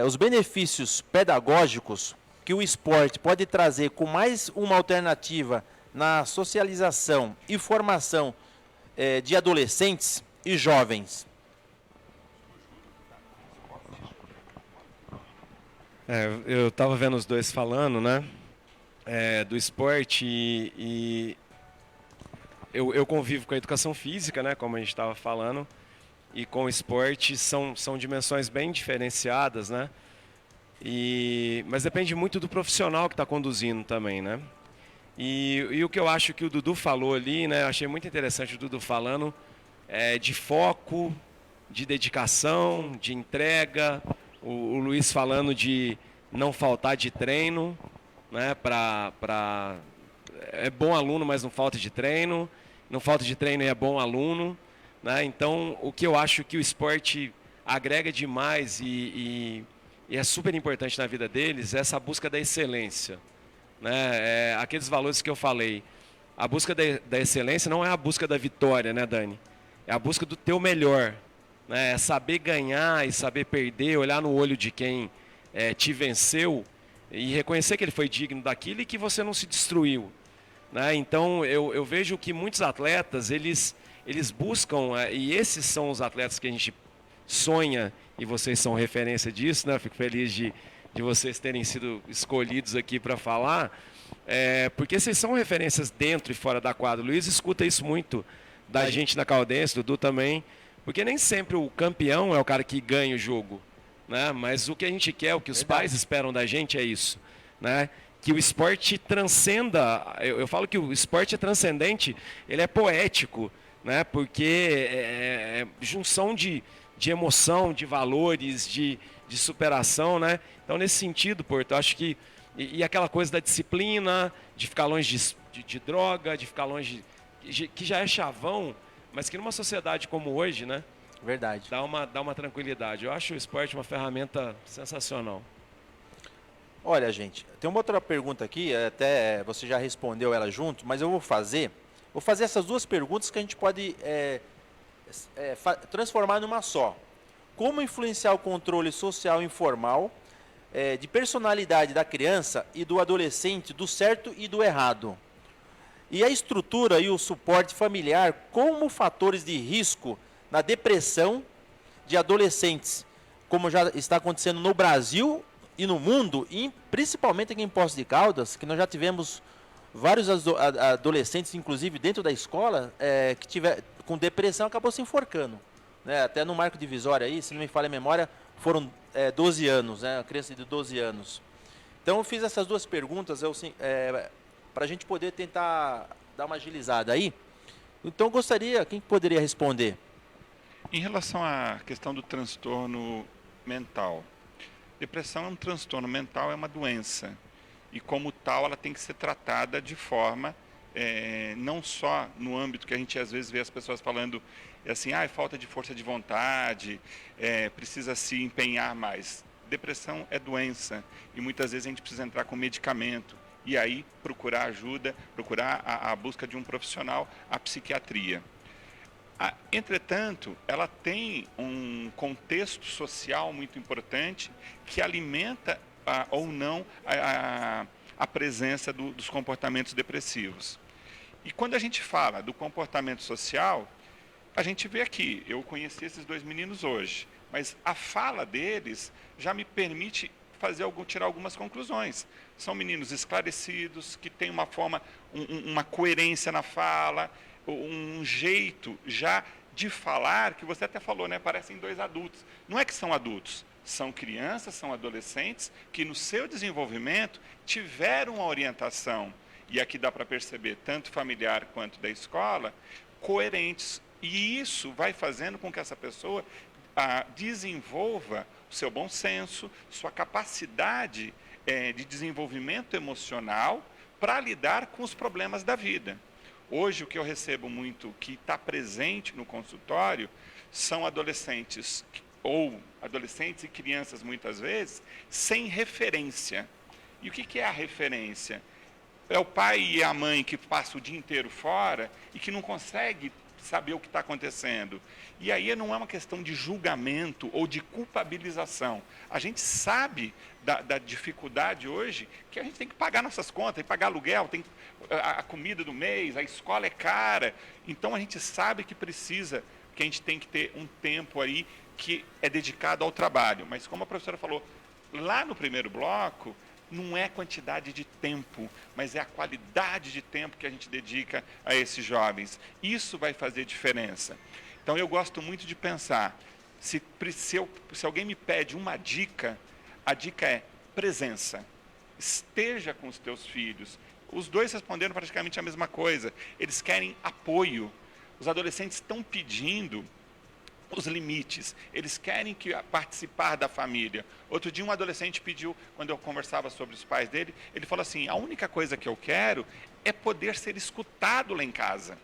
Os benefícios pedagógicos que o esporte pode trazer com mais uma alternativa na socialização e formação de adolescentes e jovens. Eu estava vendo os dois falando, né, do esporte e eu convivo com a educação física, né, como a gente estava falando, e com o esporte são dimensões bem diferenciadas, né, mas depende muito do profissional que está conduzindo também, né. E o que eu acho que o Dudu falou ali, né, eu achei muito interessante o Dudu falando de foco, de dedicação, de entrega. O Luiz falando de não faltar de treino, né, é bom aluno, mas não falta de treino. Não falta de treino e é bom aluno, né? Então, o que eu acho que o esporte agrega demais e é super importante na vida deles é essa busca da excelência, né? Aqueles valores que eu falei. A busca da excelência não é a busca da vitória, né, Dani? É a busca do teu melhor. É saber ganhar e saber perder, olhar no olho de quem te venceu e reconhecer que ele foi digno daquilo e que você não se destruiu, né? Então eu vejo que muitos atletas eles buscam, e esses são os atletas que a gente sonha, e vocês são referência disso, né? Fico feliz de vocês terem sido escolhidos aqui para falar, porque vocês são referências dentro e fora da quadra. O Luiz escuta isso muito da gente na Caldense, Dudu também. Porque nem sempre o campeão é o cara que ganha o jogo, né? Mas o que a gente quer, o que os pais esperam da gente é isso, né? Que o esporte transcenda. Eu falo que o esporte é transcendente, ele é poético, né? Porque é junção de emoção, de valores, de superação, né? Então, nesse sentido, Porto, eu acho que... E aquela coisa da disciplina, de ficar longe de droga, de ficar longe... que já é chavão, mas que numa sociedade como hoje, né? Verdade. Dá uma tranquilidade. Eu acho o esporte uma ferramenta sensacional. Olha, gente, tem uma outra pergunta aqui, até você já respondeu ela junto, mas eu vou fazer essas duas perguntas que a gente pode transformar numa só. Como influenciar o controle social informal de personalidade da criança e do adolescente, do certo e do errado? E a estrutura e o suporte familiar como fatores de risco na depressão de adolescentes, como já está acontecendo no Brasil e no mundo, e principalmente aqui em Poços de Caldas, que nós já tivemos vários adolescentes, inclusive dentro da escola, que tiver com depressão, acabou se enforcando. Né? Até no marco divisório aí, se não me falha a memória, foram 12 anos, né? Uma criança de 12 anos. Então eu fiz essas duas perguntas para a gente poder tentar dar uma agilizada aí. Então eu gostaria, quem poderia responder? Em relação à questão do transtorno mental, depressão é um transtorno mental, é uma doença. E como tal, ela tem que ser tratada de forma, não só no âmbito que a gente às vezes vê as pessoas falando, assim, falta de força de vontade, precisa se empenhar mais. Depressão é doença e muitas vezes a gente precisa entrar com medicamento. E aí procurar ajuda, procurar a busca de um profissional, a psiquiatria. Entretanto, ela tem um contexto social muito importante que alimenta ou não a presença dos comportamentos depressivos. E quando a gente fala do comportamento social, a gente vê aqui, eu conheci esses dois meninos hoje, mas a fala deles já me permite tirar algumas conclusões. São meninos esclarecidos, que têm uma coerência na fala, um jeito já de falar, que você até falou, né? Parecem dois adultos. Não é que são adultos, são crianças, são adolescentes, que no seu desenvolvimento tiveram uma orientação, e aqui dá para perceber, tanto familiar quanto da escola, coerentes. E isso vai fazendo com que essa pessoa desenvolva o seu bom senso, sua capacidade de desenvolvimento emocional para lidar com os problemas da vida. Hoje, o que eu recebo muito, que está presente no consultório, são adolescentes, ou adolescentes e crianças, muitas vezes, sem referência. E o que é a referência? É o pai e a mãe que passam o dia inteiro fora e que não consegue saber o que está acontecendo. E aí não é uma questão de julgamento ou de culpabilização. A gente sabe da dificuldade hoje que a gente tem que pagar nossas contas, tem que pagar aluguel, tem a comida do mês, a escola é cara. Então a gente sabe que a gente tem que ter um tempo aí que é dedicado ao trabalho. Mas como a professora falou lá no primeiro bloco, não é quantidade de tempo, mas é a qualidade de tempo que a gente dedica a esses jovens. Isso vai fazer diferença. Então eu gosto muito de pensar, se alguém me pede uma dica, a dica é presença. Esteja com os teus filhos. Os dois responderam praticamente a mesma coisa. Eles querem apoio. Os adolescentes estão pedindo os limites, eles querem participar da família. Outro dia um adolescente pediu, quando eu conversava sobre os pais dele, ele falou assim, a única coisa que eu quero é poder ser escutado lá em casa.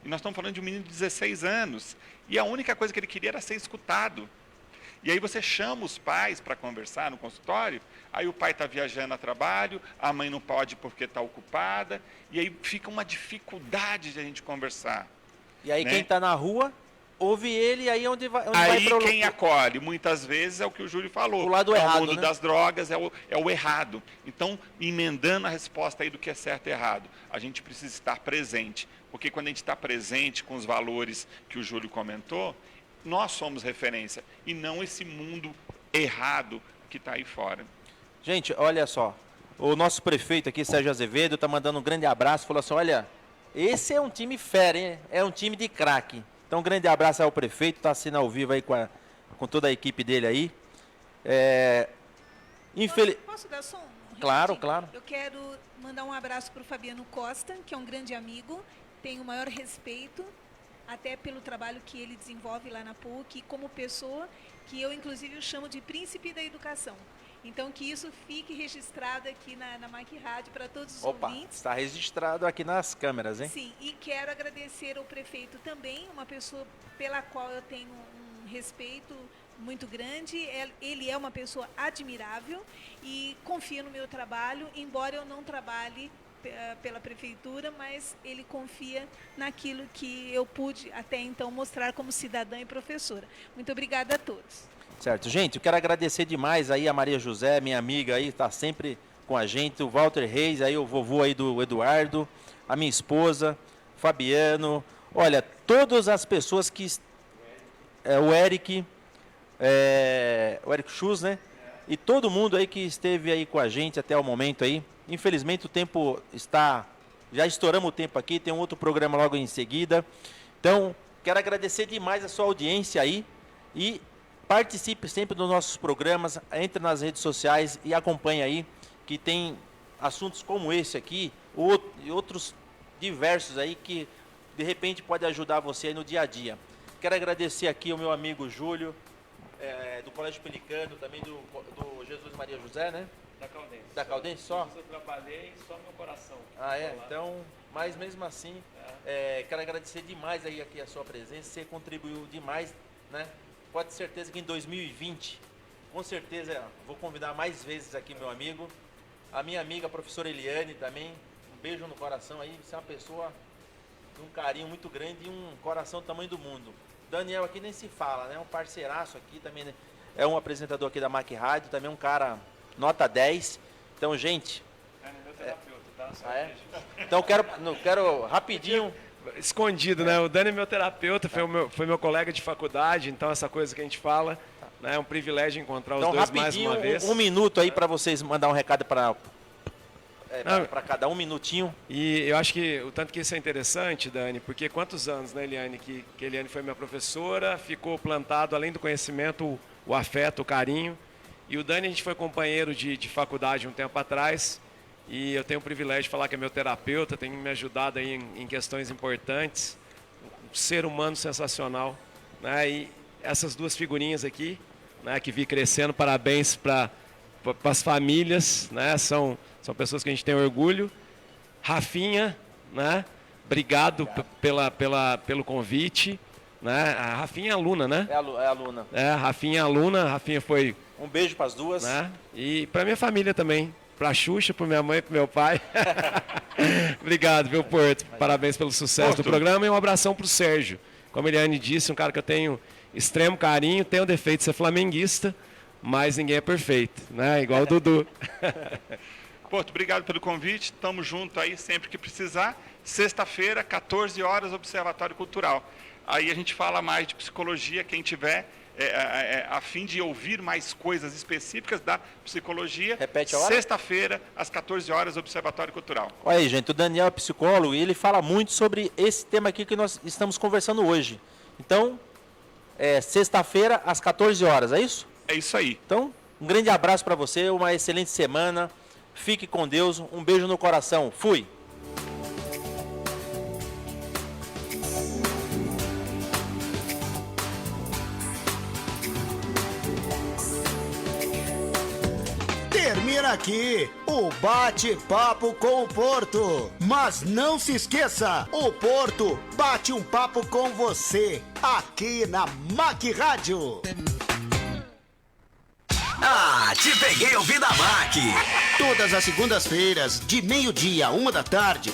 E nós estamos falando de um menino de 16 anos, e a única coisa que ele queria era ser escutado. E aí você chama os pais para conversar no consultório, aí o pai está viajando a trabalho, a mãe não pode porque está ocupada, e aí fica uma dificuldade de a gente conversar. E aí, né? Quem está na rua ouve ele, aí onde vai quem acolhe, muitas vezes, é o que o Júlio falou. O lado errado, o mundo, né? Das drogas, é o errado. Então, emendando a resposta aí do que é certo e errado, a gente precisa estar presente. Porque quando a gente está presente com os valores que o Júlio comentou, nós somos referência, e não esse mundo errado que está aí fora. Gente, olha só, o nosso prefeito aqui, Sérgio Azevedo, está mandando um grande abraço, falou assim, olha, esse é um time fera, hein? É um time de craque. Então, um grande abraço ao prefeito, está assinando ao vivo aí com toda a equipe dele aí. Posso dar som? Claro, claro. Eu quero mandar um abraço para o Fabiano Costa, que é um grande amigo, tenho o maior respeito, até pelo trabalho que ele desenvolve lá na PUC, como pessoa, que eu, inclusive, o chamo de príncipe da educação. Então, que isso fique registrado aqui na MAC Rádio para todos os ouvintes. Está registrado aqui nas câmeras, hein? Sim, e quero agradecer ao prefeito também, uma pessoa pela qual eu tenho um respeito muito grande. Ele é uma pessoa admirável e confia no meu trabalho, embora eu não trabalhe pela prefeitura, mas ele confia naquilo que eu pude até então mostrar como cidadã e professora. Muito obrigada a todos. Certo, gente, eu quero agradecer demais aí a Maria José, minha amiga aí, está sempre com a gente, o Walter Reis, aí o vovô aí do Eduardo, a minha esposa, Fabiano, olha, todas as pessoas que... o Eric Schuz, né? E todo mundo aí que esteve aí com a gente até o momento aí. Infelizmente o tempo já estouramos o tempo aqui, tem um outro programa logo em seguida. Então, quero agradecer demais a sua audiência aí e participe sempre dos nossos programas, entre nas redes sociais e acompanhe aí, que tem assuntos como esse aqui, e outros diversos aí que de repente pode ajudar você aí no dia a dia. Quero agradecer aqui ao meu amigo Júlio, do Colégio Pelicano, também do Jesus Maria José, né? Da Caldense só? Eu trabalhei só meu coração. Ah, é? Então, mas mesmo assim, quero agradecer demais aí aqui a sua presença, você contribuiu demais, né? Pode ter certeza que em 2020, com certeza, vou convidar mais vezes aqui meu amigo, a minha amiga a professora Eliane também, um beijo no coração aí, você é uma pessoa de um carinho muito grande e um coração do tamanho do mundo. Daniel aqui nem se fala, né? Um parceiraço aqui também, né? É um apresentador aqui da Mac Rádio, também um cara nota 10. Então, gente... É meu terapeuta, tá? Ah, é? Então, quero rapidinho... Escondido, né? O Dani é meu terapeuta, foi meu colega de faculdade, então essa coisa que a gente fala, né? É um privilégio encontrar os dois mais uma vez. Um minuto aí para vocês mandar um recado para cada um minutinho. E eu acho que o tanto que isso é interessante, Dani, porque quantos anos, né, Eliane, que Eliane foi minha professora, ficou plantado, além do conhecimento, o afeto, o carinho. E o Dani, a gente foi companheiro de faculdade um tempo atrás, e eu tenho o privilégio de falar que é meu terapeuta, tem me ajudado aí em questões importantes, um ser humano sensacional, né? E essas duas figurinhas aqui, né, que vi crescendo, parabéns para as famílias, né? São pessoas que a gente tem orgulho. Rafinha, né? Obrigado pelo convite, né? A Rafinha é aluna, né? É aluna. A Rafinha é aluna, a Rafinha foi... Um beijo para as duas. Né? E para minha família também, para a Xuxa, para minha mãe, para meu pai. Obrigado, viu, Porto? Parabéns pelo sucesso do programa e um abração para o Sérgio. Como a Eliane disse, um cara que eu tenho extremo carinho, tenho o defeito de ser flamenguista, mas ninguém é perfeito, né? Igual o Dudu. Porto, obrigado pelo convite. Estamos juntos aí sempre que precisar. Sexta-feira, 14 horas, Observatório Cultural. Aí a gente fala mais de psicologia, quem tiver a fim de ouvir mais coisas específicas da psicologia. Repete a hora. Sexta-feira, às 14 horas, Observatório Cultural. Olha aí, gente, o Daniel é psicólogo e ele fala muito sobre esse tema aqui que nós estamos conversando hoje. Então, sexta-feira, às 14 horas, é isso? É isso aí. Então, um grande abraço para você, uma excelente semana. Fique com Deus, um beijo no coração. Fui! Termina aqui o Bate-Papo com o Porto. Mas não se esqueça, o Porto bate um papo com você, aqui na Mac Rádio. Ah, te peguei ouvindo a Mac. Todas as segundas-feiras, de meio-dia a 1 da tarde.